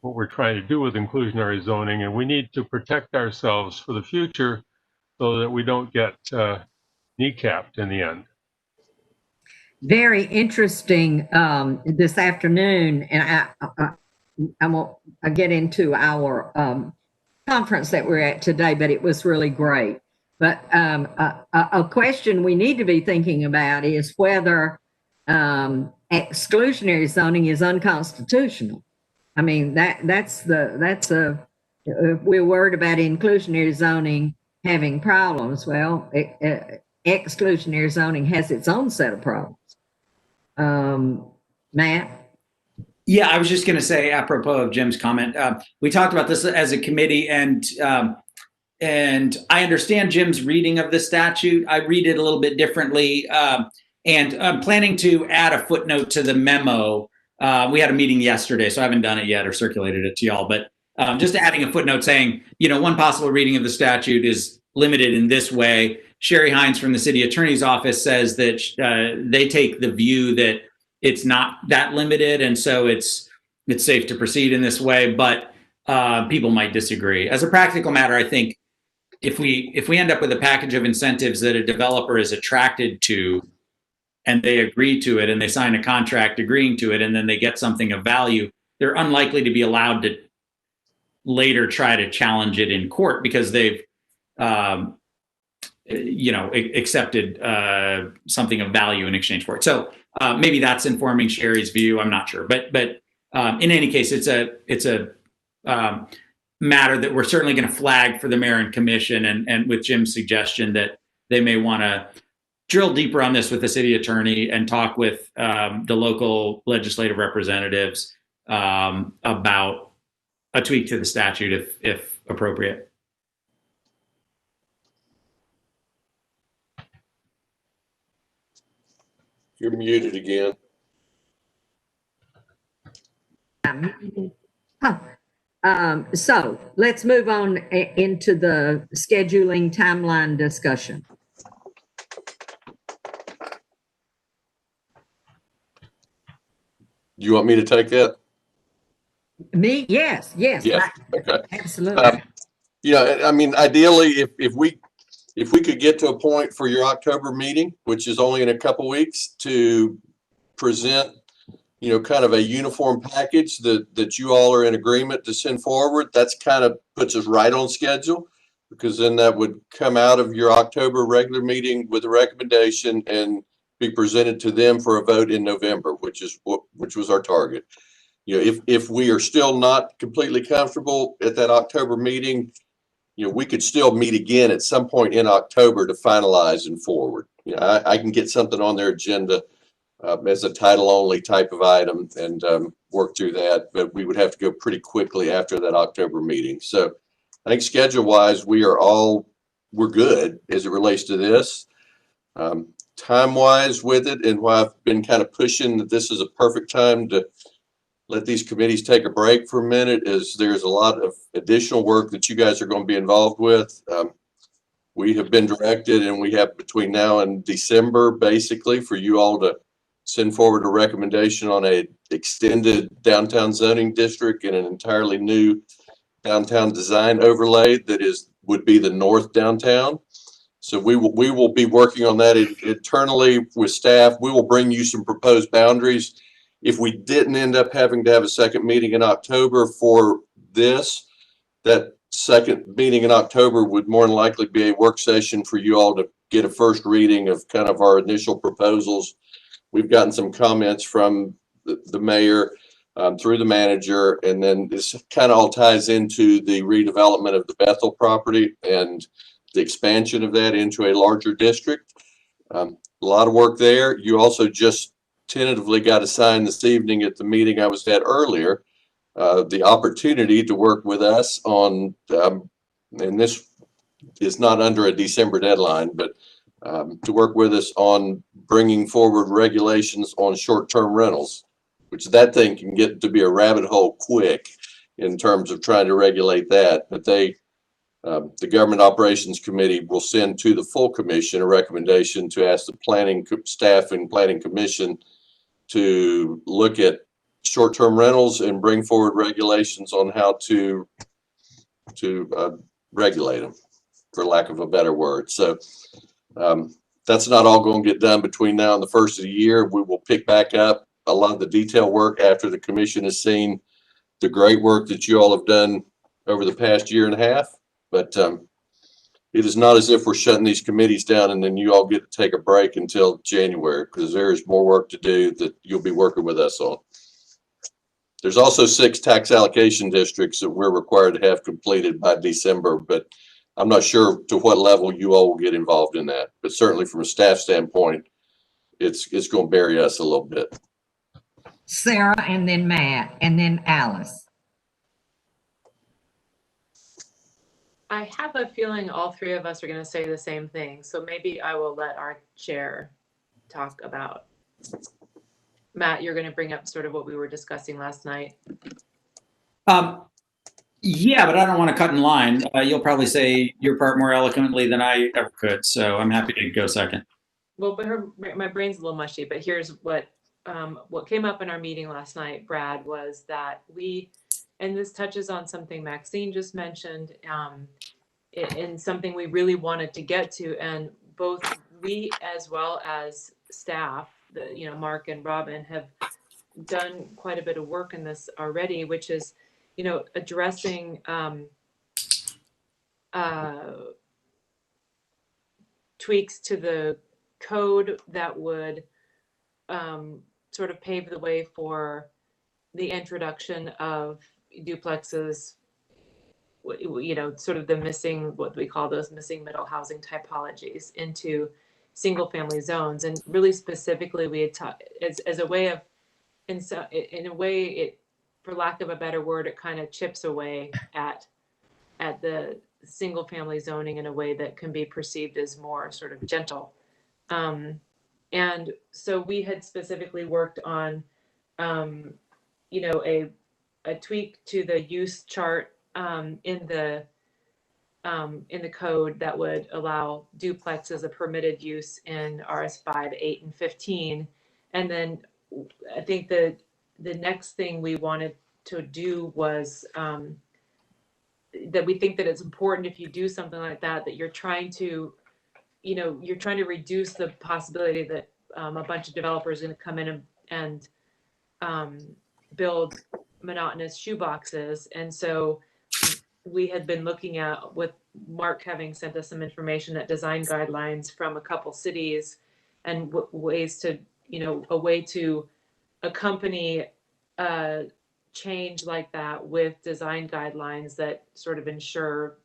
what we're trying to do with inclusionary zoning, and we need to protect ourselves for the future so that we don't get kneecapped in the end. Very interesting this afternoon, and I won't get into our conference that we're at today, but it was really great. But a question we need to be thinking about is whether exclusionary zoning is unconstitutional. I mean, we're worried about inclusionary zoning having problems. Well, exclusionary zoning has its own set of problems. Matt? Yeah, I was just going to say, apropos of Jim's comment, we talked about this as a committee, and I understand Jim's reading of the statute. I read it a little bit differently, and I'm planning to add a footnote to the memo. We had a meeting yesterday, so I haven't done it yet or circulated it to y'all, but just adding a footnote saying, one possible reading of the statute is limited in this way. Sherry Hines from the city attorney's office says that they take the view that it's not that limited, and so it's safe to proceed in this way, but people might disagree. As a practical matter, I think if we end up with a package of incentives that a developer is attracted to, and they agree to it, and they sign a contract agreeing to it, and then they get something of value, they're unlikely to be allowed to later try to challenge it in court because they've accepted something of value in exchange for it. So maybe that's informing Sherry's view. I'm not sure, but in any case, it's a matter that we're certainly going to flag for the mayor and commission, and with Jim's suggestion that they may want to drill deeper on this with the city attorney and talk with the local legislative representatives about a tweak to the statute if appropriate. You're muted again. So let's move on into the scheduling timeline discussion. You want me to take that? Me? Yes. Yeah. Okay. Absolutely. I mean, ideally, if we could get to a point for your October meeting, which is only in a couple weeks, to present, kind of a uniform package that you all are in agreement to send forward, that's kind of puts us right on schedule, because then that would come out of your October regular meeting with a recommendation and be presented to them for a vote in November, which was our target. If we are still not completely comfortable at that October meeting, we could still meet again at some point in October to finalize and forward. I can get something on their agenda as a title only type of item and work through that, but we would have to go pretty quickly after that October meeting. So I think schedule wise, we're good as it relates to this. Time wise with it, and why I've been kind of pushing that this is a perfect time to let these committees take a break for a minute, is there's a lot of additional work that you guys are going to be involved with. We have been directed, and we have between now and December, basically, for you all to send forward a recommendation on a extended downtown zoning district and an entirely new downtown design overlay that would be the north downtown. So we will be working on that internally with staff. We will bring you some proposed boundaries. If we didn't end up having to have a second meeting in October for this, that second meeting in October would more than likely be a work session for you all to get a first reading of kind of our initial proposals. We've gotten some comments from the mayor through the manager, and then this kind of all ties into the redevelopment of the Bethel property and the expansion of that into a larger district. A lot of work there. You also just tentatively got assigned this evening at the meeting I was at earlier, the opportunity to work with us on, and this is not under a December deadline, but to work with us on bringing forward regulations on short-term rentals, which that thing can get to be a rabbit hole quick in terms of trying to regulate that. But the Government Operations Committee will send to the full commission a recommendation to ask the planning staff and planning commission to look at short-term rentals and bring forward regulations on how to regulate them, for lack of a better word. So that's not all going to get done between now and the first of the year. We will pick back up a lot of the detail work after the commission has seen the great work that you all have done over the past year and a half. But it is not as if we're shutting these committees down and then you all get to take a break until January, because there is more work to do that you'll be working with us on. There's also 6 tax allocation districts that we're required to have completed by December, but I'm not sure to what level you all will get involved in that. But certainly from a staff standpoint, it's going to bury us a little bit. Sarah, and then Matt, and then Alice. I have a feeling all 3 of us are going to say the same thing. So maybe I will let our chair talk about. Matt, you're going to bring up sort of what we were discussing last night. Yeah, but I don't want to cut in line. You'll probably say your part more eloquently than I ever could. So I'm happy to go second. Well, but my brain's a little mushy, but here's what came up in our meeting last night, Brad, was that and this touches on something Maxine just mentioned, and something we really wanted to get to, and both we as well as staff, Mark and Robin, have done quite a bit of work in this already, which is, addressing tweaks to the code that would sort of pave the way for the introduction of duplexes, sort of the missing, what we call those missing middle housing typologies, into single family zones. And really specifically, we had taught as a way of, in a way, it, for lack of a better word, it kind of chips away at the single family zoning in a way that can be perceived as more sort of gentle. And so we had specifically worked on, a tweak to the use chart in the code that would allow duplex as a permitted use in RS5, 8, and 15. And then I think the next thing we wanted to do was that we think that it's important, if you do something like that, that you're trying to reduce the possibility that a bunch of developers are going to come in and build monotonous shoeboxes. And so we had been looking at, with Mark having sent us some information, at design guidelines from a couple cities, and ways to, a way to accompany change like that with design guidelines that sort of ensure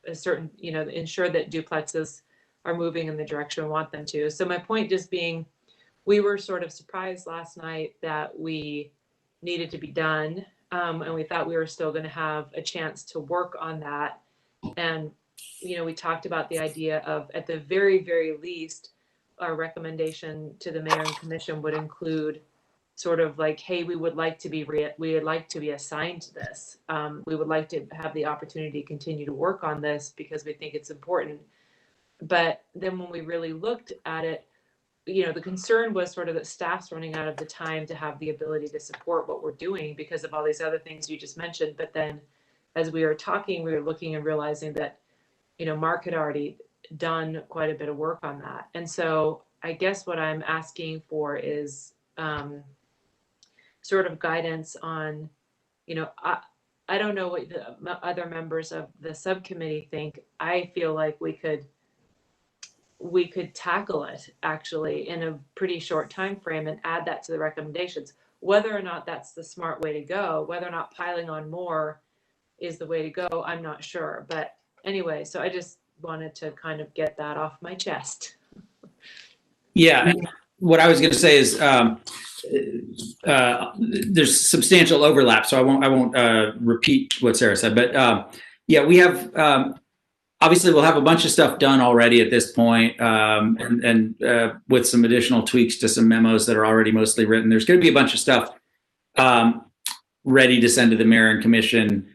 a certain, ensure that duplexes are moving in the direction we want them to. So my point just being, we were sort of surprised last night that we needed to be done. And we thought we were still going to have a chance to work on that. And, we talked about the idea of, at the very, very least, our recommendation to the mayor and commission would include sort of like, hey, we would like to be assigned to this. We would like to have the opportunity to continue to work on this because we think it's important. But then when we really looked at it, the concern was sort of that staff's running out of the time to have the ability to support what we're doing because of all these other things you just mentioned. But then as we were talking, we were looking and realizing that, Mark had already done quite a bit of work on that. And so I guess what I'm asking for is sort of guidance on, I don't know what the other members of the subcommittee think. I feel like we could tackle it actually in a pretty short time frame and add that to the recommendations. Whether or not that's the smart way to go, whether or not piling on more is the way to go, I'm not sure. But anyway, so I just wanted to kind of get that off my chest. Yeah, what I was going to say is there's substantial overlap, so I won't repeat what Sarah said. But yeah, we have. Obviously, we'll have a bunch of stuff done already at this point, and with some additional tweaks to some memos that are already mostly written. There's going to be a bunch of stuff ready to send to the mayor and commission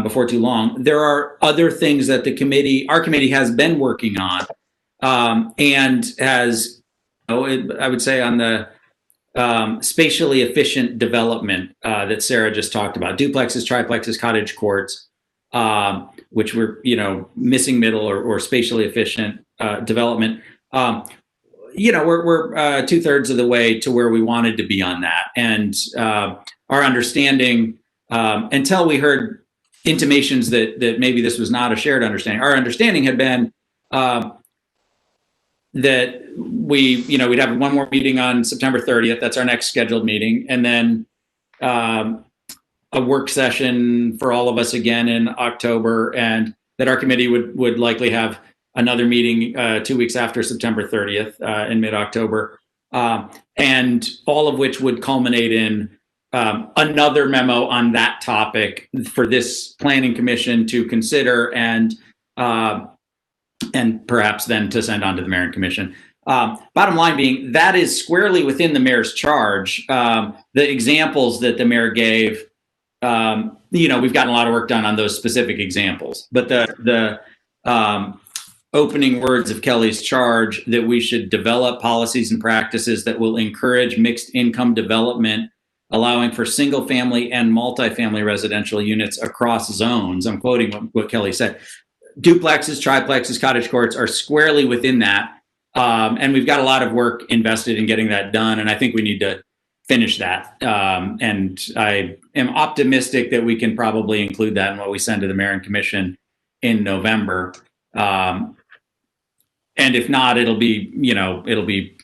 before too long. There are other things that our committee has been working on, and has, I would say, on the spatially efficient development that Sarah just talked about: duplexes, triplexes, cottage courts. Which were, missing middle or spatially efficient development. We're 2/3 of the way to where we wanted to be on that. And our understanding, until we heard intimations that maybe this was not a shared understanding. Our understanding had been that we'd have one more meeting on September 30th. That's our next scheduled meeting. And then a work session for all of us again in October, and that our committee would likely have another meeting 2 weeks after September 30th in mid-October, and all of which would culminate in another memo on that topic for this planning commission to consider and perhaps then to send on to the mayor and commission. Bottom line being, that is squarely within the mayor's charge. The examples that the mayor gave, we've gotten a lot of work done on those specific examples, but the opening words of Kelly's charge that we should develop policies and practices that will encourage mixed income development, allowing for single family and multifamily residential units across zones. I'm quoting what Kelly said. Duplexes, triplexes, cottage courts are squarely within that. And we've got a lot of work invested in getting that done. And I think we need to finish that. And I am optimistic that we can probably include that in what we send to the mayor and commission in November. And if not, it'll be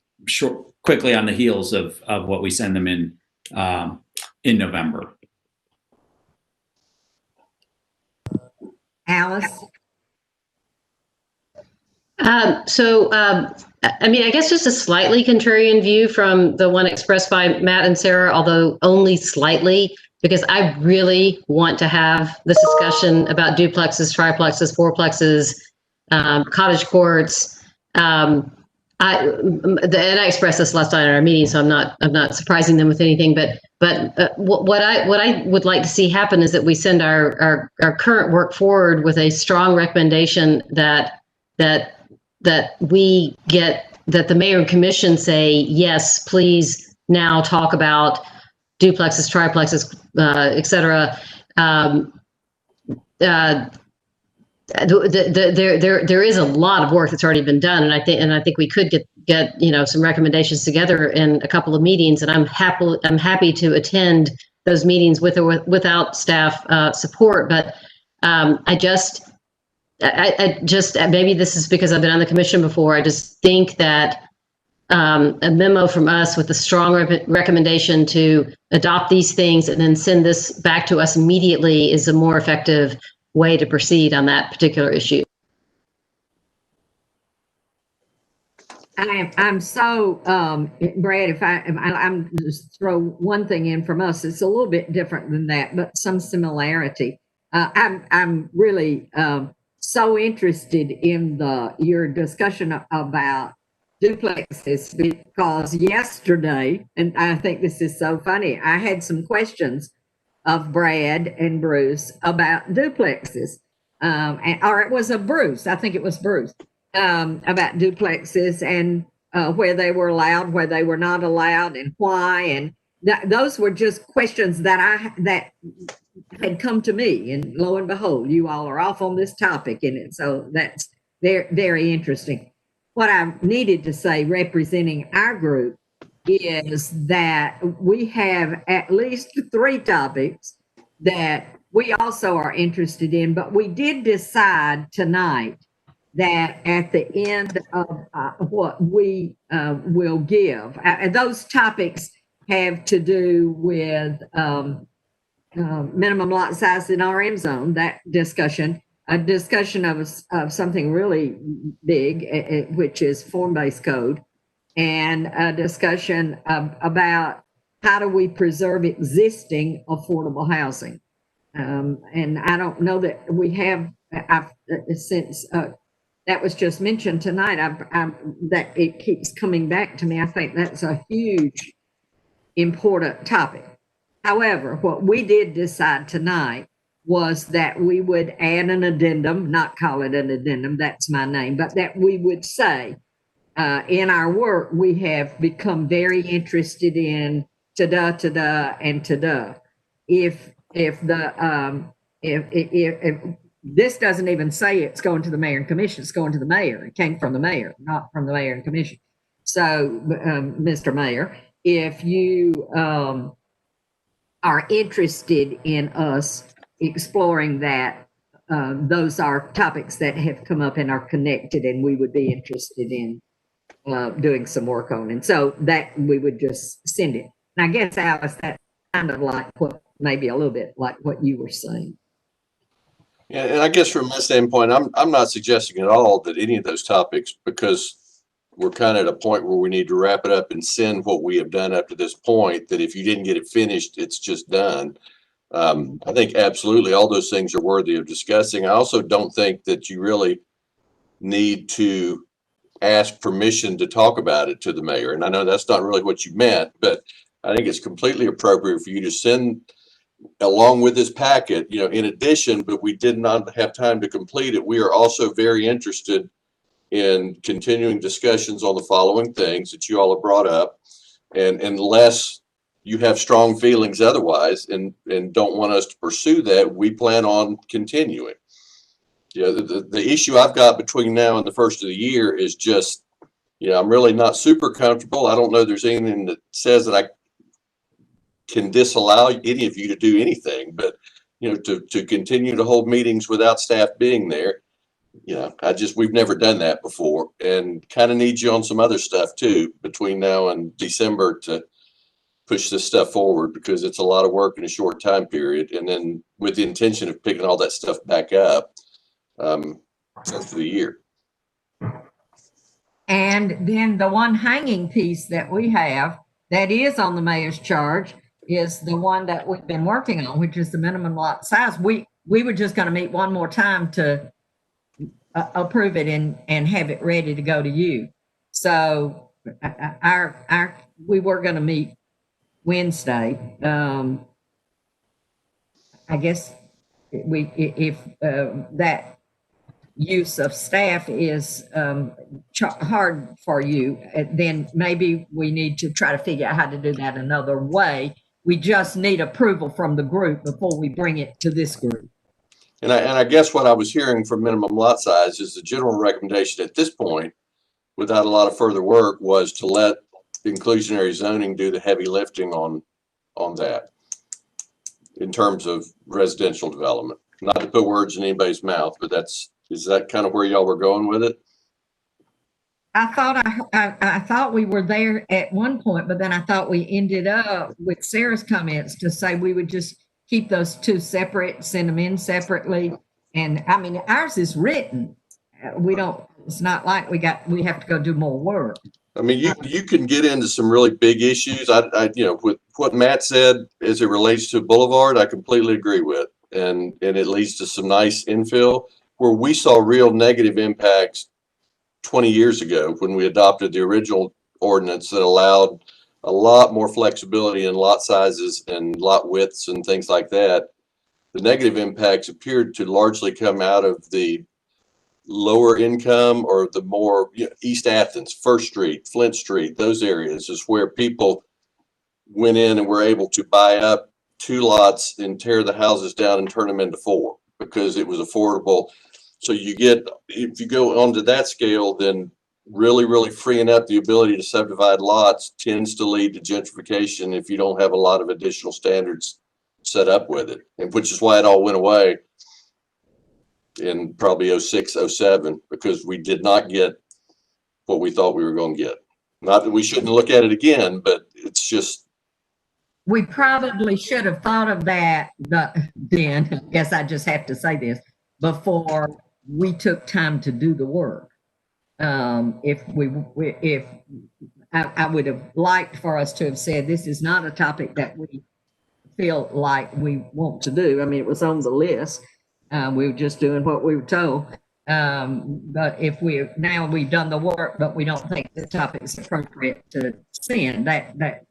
quickly on the heels of what we send them in November. Alice? I guess just a slightly contrarian view from the one expressed by Matt and Sarah, although only slightly, because I really want to have this discussion about duplexes, triplexes, fourplexes, cottage courts. And I expressed this last night at our meeting, so I'm not surprising them with anything. But what I would like to see happen is that we send our current work forward with a strong recommendation that we get, that the mayor and commission say, yes, please now talk about duplexes, triplexes, et cetera. There is a lot of work that's already been done, and I think we could get some recommendations together in a couple of meetings, and I'm happy to attend those meetings with or without staff support. But I just maybe this is because I've been on the commission before. I just think that a memo from us with a strong recommendation to adopt these things and then send this back to us immediately is a more effective way to proceed on that particular issue. I'm so, Brad, if I'm just throw one thing in from us, it's a little bit different than that, but some similarity. I'm really so interested in your discussion about duplexes, because yesterday, and I think this is so funny, I had some questions of Brad and Bruce about duplexes, or it was Bruce, I think it was Bruce, about duplexes and where they were allowed, where they were not allowed, and why. And those were just questions that had come to me, and lo and behold, you all are off on this topic in it. So that's very, very interesting. What I needed to say, representing our group, is that we have at least 3 topics that we also are interested in, but we did decide tonight that at the end of what we will give, those topics have to do with minimum lot size in RM zone, that discussion, a discussion of something really big, which is form-based code, and a discussion about how do we preserve existing affordable housing. And I don't know that we have, since that was just mentioned tonight, that it keeps coming back to me. I think that's a huge, important topic. However, what we did decide tonight was that we would add an addendum, not call it an addendum, that's my name, but that we would say, in our work, we have become very interested in ta-da, and ta-da. If this doesn't even say it's going to the mayor and commission, it's going to the mayor. It came from the mayor, not from the mayor and commission. So, Mr. Mayor, if you are interested in us exploring that. Those are topics that have come up and are connected, and we would be interested in doing some work on. And so that we would just send it. And I guess, Alice, that's kind of like what, maybe a little bit like what you were saying. Yeah, and I guess from my standpoint, I'm not suggesting at all that any of those topics, because we're kind of at a point where we need to wrap it up and send what we have done up to this point, that if you didn't get it finished, it's just done. I think absolutely all those things are worthy of discussing. I also don't think that you really need to ask permission to talk about it to the mayor. And I know that's not really what you meant, but I think it's completely appropriate for you to send along with this packet, in addition, but we did not have time to complete it. We are also very interested in continuing discussions on the following things that you all have brought up. And unless you have strong feelings otherwise and don't want us to pursue that, we plan on continuing. The issue I've got between now and the first of the year is just, I'm really not super comfortable. I don't know there's anything that says that I can disallow any of you to do anything, but to continue to hold meetings without staff being there, we've never done that before, and kind of need you on some other stuff too between now and December to push this stuff forward, because it's a lot of work in a short time period, and then with the intention of picking all that stuff back up after the year. And then the one hanging piece that we have that is on the mayor's charge is the one that we've been working on, which is the minimum lot size. We were just going to meet one more time to approve it and have it ready to go to you. So we were going to meet Wednesday. I guess if that use of staff is hard for you, then maybe we need to try to figure out how to do that another way. We just need approval from the group before we bring it to this group. And I guess what I was hearing from minimum lot size is the general recommendation at this point, without a lot of further work, was to let inclusionary zoning do the heavy lifting on that in terms of residential development. Not to put words in anybody's mouth, but is that kind of where y'all were going with it? I thought we were there at one point, but then I thought we ended up with Sarah's comments to say we would just keep those two separate, send them in separately. And I mean, ours is written. It's not like we have to go do more work. I mean, you can get into some really big issues. With what Matt said as it relates to Boulevard, I completely agree with. And it leads to some nice infill where we saw real negative impacts 20 years ago when we adopted the original ordinance that allowed a lot more flexibility in lot sizes and lot widths and things like that. The negative impacts appeared to largely come out of the lower income or the more East Athens, First Street, Flint Street, those areas is where people went in and were able to buy up 2 lots and tear the houses down and turn them into 4 because it was affordable. So if you go onto that scale, then really, really freeing up the ability to subdivide lots tends to lead to gentrification if you don't have a lot of additional standards set up with it, and which is why it all went away in probably 06, 07, because we did not get what we thought we were going to get. Not that we shouldn't look at it again, but it's just. We probably should have thought of that then, I guess I just have to say this, before we took time to do the work. If I would have liked for us to have said, this is not a topic that we feel like we want to do. I mean, it was on the list. We were just doing what we were told. But if we've done the work, but we don't think the topic is appropriate to send, that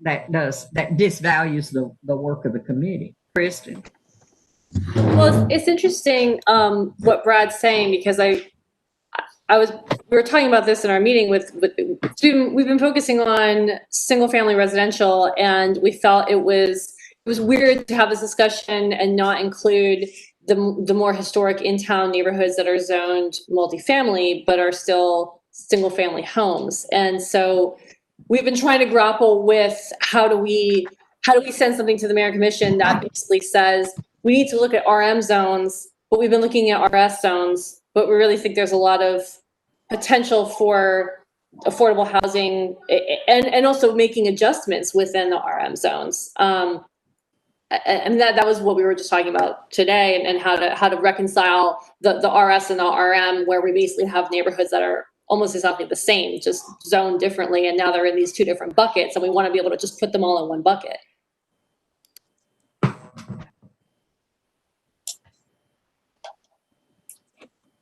disvalues the work of the committee. Kristen. Well, it's interesting what Brad's saying, because we were talking about this in our meeting with student. We've been focusing on single family residential, and we felt it was weird to have this discussion and not include the more historic in-town neighborhoods that are zoned multifamily but are still single family homes. And so we've been trying to grapple with how do we send something to the mayor commission that basically says we need to look at RM zones, but we've been looking at RS zones, but we really think there's a lot of potential for affordable housing and also making adjustments within the RM zones. And that was what we were just talking about today, and how to reconcile the RS and the RM, where we basically have neighborhoods that are almost exactly the same, just zoned differently, and now they're in these two different buckets, and we want to be able to just put them all in one bucket.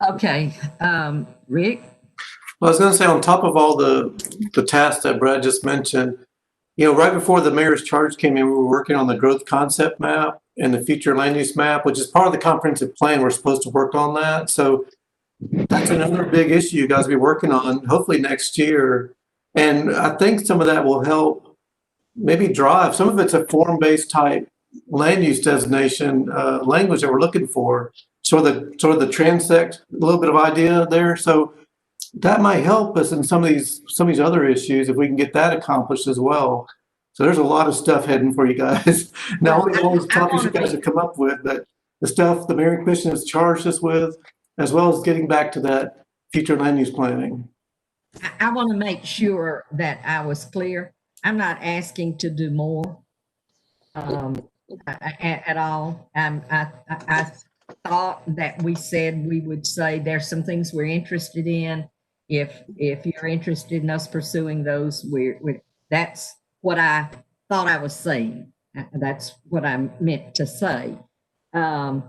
Okay, Rick? Well, I was going to say, on top of all the tasks that Brad just mentioned, right before the mayor's charge came in, we were working on the growth concept map and the future land use map, which is part of the comprehensive plan. We're supposed to work on that. So that's another big issue you guys will be working on, hopefully next year. And I think some of that will help maybe drive. Some of it's a form-based type land use designation language that we're looking for. Sort of the transect, a little bit of idea there. So that might help us in some of these other issues if we can get that accomplished as well. So there's a lot of stuff heading for you guys. Not only all these topics you guys have come up with, but the stuff the Mayor and Commission has charged us with, as well as getting back to that future land use planning. I want to make sure that I was clear. I'm not asking to do more at all. I thought that we said we would say there's some things we're interested in. If you're interested in us pursuing those, that's what I thought I was saying. That's what I meant to say. My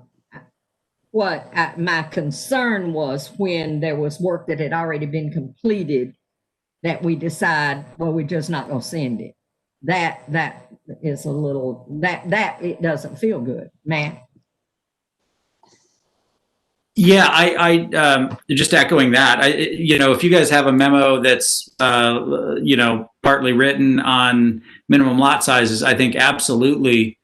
concern was when there was work that had already been completed, that we decide, well, we're just not going to send it. That is a little, that it doesn't feel good, Matt. Yeah, I just echoing that. If you guys have a memo that's partly written on minimum lot sizes, I think absolutely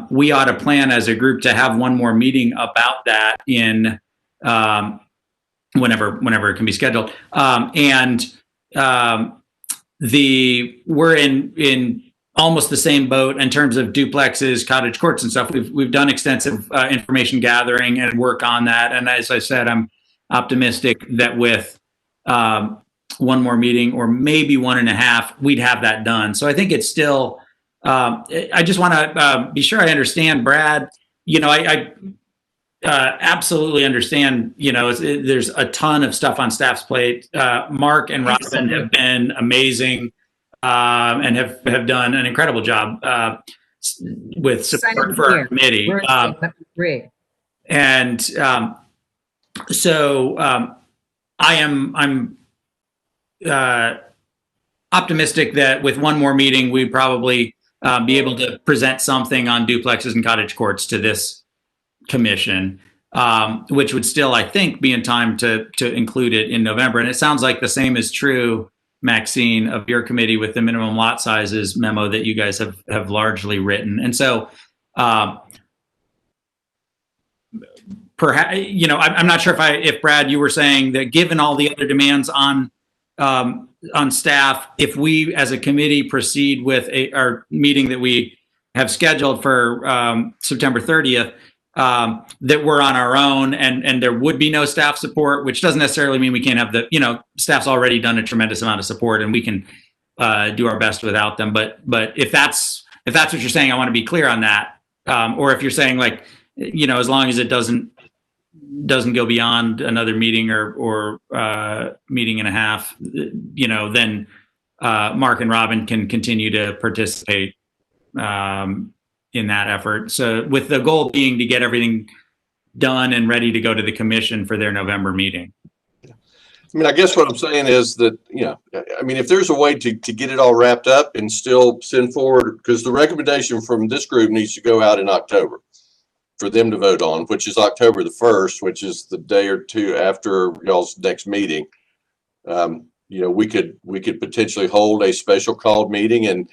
we ought to plan as a group to have one more meeting about that in whenever it can be scheduled. We're in almost the same boat in terms of duplexes, cottage courts and stuff. We've done extensive information gathering and work on that. And as I said, I'm optimistic that with one more meeting or maybe 1.5, we'd have that done. So I think it's still, I just want to be sure I understand, Brad. I absolutely understand, there's a ton of stuff on staff's plate. Mark and Robin have been amazing. And have done an incredible job with support for our committee. I'm optimistic that with one more meeting, we'd probably be able to present something on duplexes and cottage courts to this commission, which would still, I think, be in time to include it in November. And it sounds like the same is true, Maxine, of your committee with the minimum lot sizes memo that you guys have largely written. And so perhaps, I'm not sure if Brad, you were saying that given all the other demands on staff, if we as a committee proceed with our meeting that we have scheduled for September 30th, that we're on our own and there would be no staff support, which doesn't necessarily mean we can't have staff's already done a tremendous amount of support and we can do our best without them. But if that's what you're saying, I want to be clear on that. Or if you're saying as long as it doesn't go beyond another meeting or meeting and a half, then Mark and Robin can continue to participate in that effort. So with the goal being to get everything done and ready to go to the commission for their November meeting. I guess what I'm saying is that, if there's a way to get it all wrapped up and still send forward, because the recommendation from this group needs to go out in October for them to vote on, which is October the 1st, which is the day or two after y'all's next meeting. We could potentially hold a special called meeting and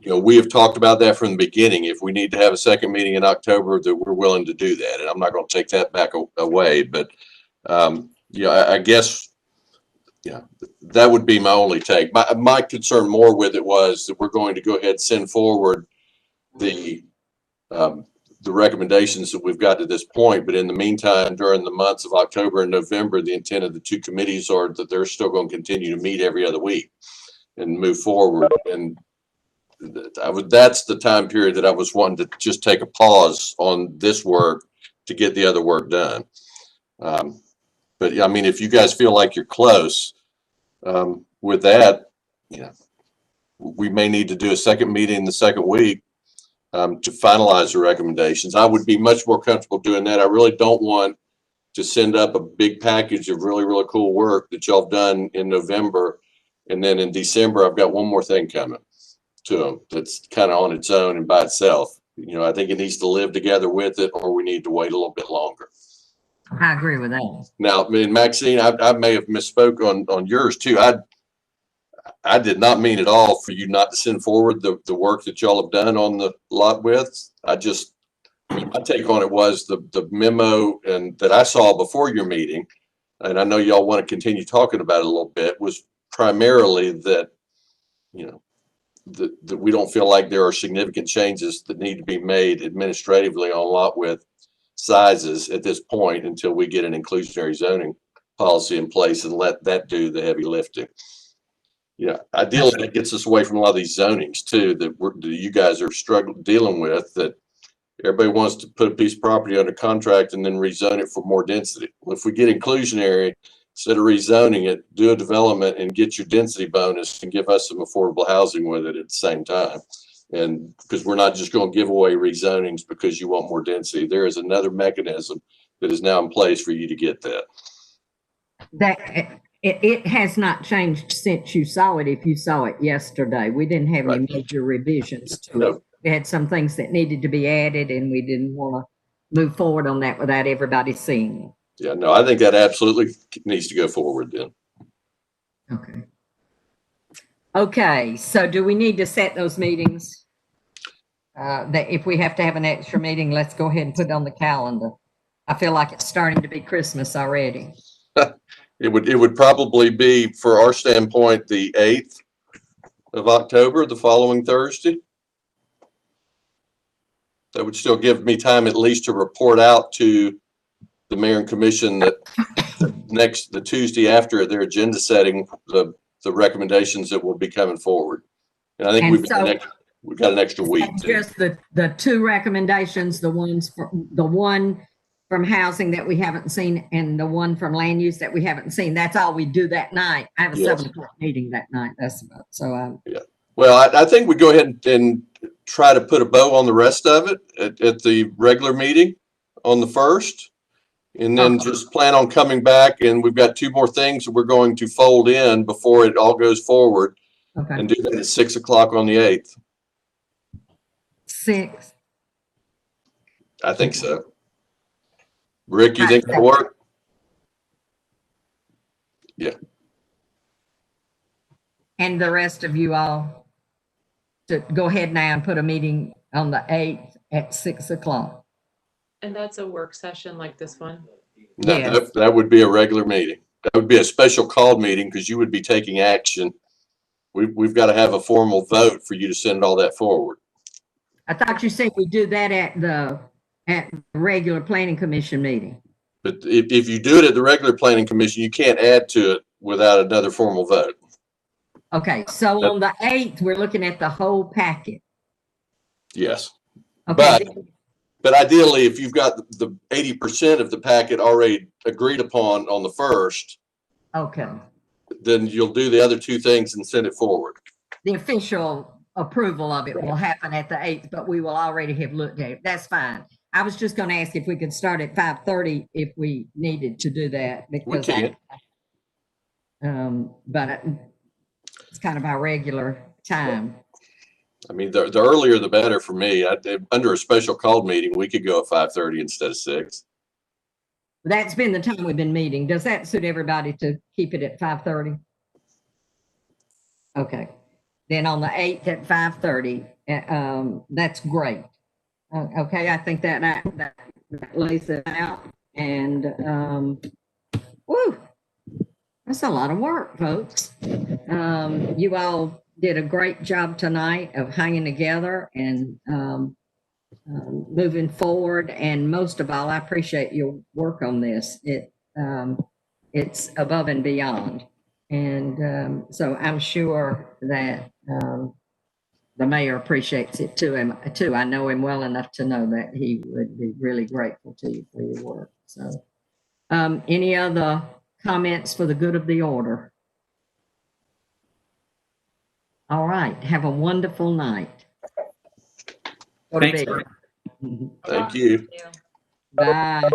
we have talked about that from the beginning. If we need to have a second meeting in October, that we're willing to do that. And I'm not going to take that back away, but I guess, that would be my only take. My concern more with it was that we're going to go ahead and send forward the the recommendations that we've got to this point. But in the meantime, during the months of October and November, the intent of the two committees are that they're still going to continue to meet every other week and move forward. And that's the time period that I was wanting to just take a pause on this work to get the other work done. But I mean, if you guys feel like you're close with that, we may need to do a second meeting the second week to finalize the recommendations. I would be much more comfortable doing that. I really don't want to send up a big package of really, really cool work that y'all have done in November. And then in December, I've got one more thing coming to them that's kind of on its own and by itself. I think it needs to live together with it, or we need to wait a little bit longer. I agree with that. Now, I mean, Maxine, I may have misspoke on yours too. I did not mean at all for you not to send forward the work that y'all have done on the lot widths. My take on it was the memo and that I saw before your meeting, and I know y'all want to continue talking about it a little bit, was primarily that, that we don't feel like there are significant changes that need to be made administratively on lot width sizes at this point until we get an inclusionary zoning policy in place and let that do the heavy lifting. Ideally that gets us away from a lot of these zonings too that you guys are dealing with, that everybody wants to put a piece of property under contract and then rezone it for more density. Well, if we get inclusionary, instead of rezoning it, do a development and get your density bonus and give us some affordable housing with it at the same time. And because we're not just going to give away rezonings because you want more density, there is another mechanism that is now in place for you to get that. It has not changed since you saw it. If you saw it yesterday, we didn't have any major revisions to it. We had some things that needed to be added, and we didn't want to move forward on that without everybody seeing it. Yeah, no, I think that absolutely needs to go forward then. Okay. Okay, so do we need to set those meetings? That if we have to have an extra meeting, let's go ahead and put it on the calendar. I feel like it's starting to be Christmas already. It would probably be, for our standpoint, the 8th of October, the following Thursday. That would still give me time at least to report out to the mayor and commission that the Tuesday after their agenda setting, the recommendations that will be coming forward. And I think we've got an extra week. Just the two recommendations, the one from housing that we haven't seen and the one from land use that we haven't seen. That's all we do that night. I have a 7 o'clock meeting that night. That's about, so. Yeah. Well, I think we go ahead and try to put a bow on the rest of it at the regular meeting on the 1st. And then just plan on coming back, and we've got 2 more things that we're going to fold in before it all goes forward. Okay. And do that at 6 o'clock on the 8th. 6. I think so. Rick, you think that'll work? Yeah. And the rest of you all to go ahead now and put a meeting on the 8th at 6 o'clock. And that's a work session like this one? No, Yes. that would be a regular meeting. That would be a special called meeting because you would be taking action. We've got to have a formal vote for you to send all that forward. I thought you said we do that at the regular planning commission meeting. But if you do it at the regular planning commission, you can't add to it without another formal vote. Okay, so on the 8th, we're looking at the whole packet. Yes. Okay. But ideally, if you've got the 80% of the packet already agreed upon on the 1st, okay, then you'll do the other 2 things and send it forward. the official approval of it will happen at the 8th, but we will already have looked at it. That's fine. I was just going to ask if we could start at 5:30 if we needed to do that. Because we can. But it's kind of our regular time. I mean, the earlier the better for me. Under a special called meeting, we could go at 5:30 instead of 6. That's been the time we've been meeting. Does that suit everybody to keep it at 5:30? Okay. Then on the 8th at 5:30, that's great. Okay, I think that lays it out. And woo, that's a lot of work, folks. You all did a great job tonight of hanging together and moving forward. And most of all, I appreciate your work on this. It's above and beyond. And so I'm sure that the mayor appreciates it too. I know him well enough to know that he would be really grateful to you for your work. So, any other comments for the good of the order? All right. Have a wonderful night. Go to Thanks. bed. Thank you. Bye.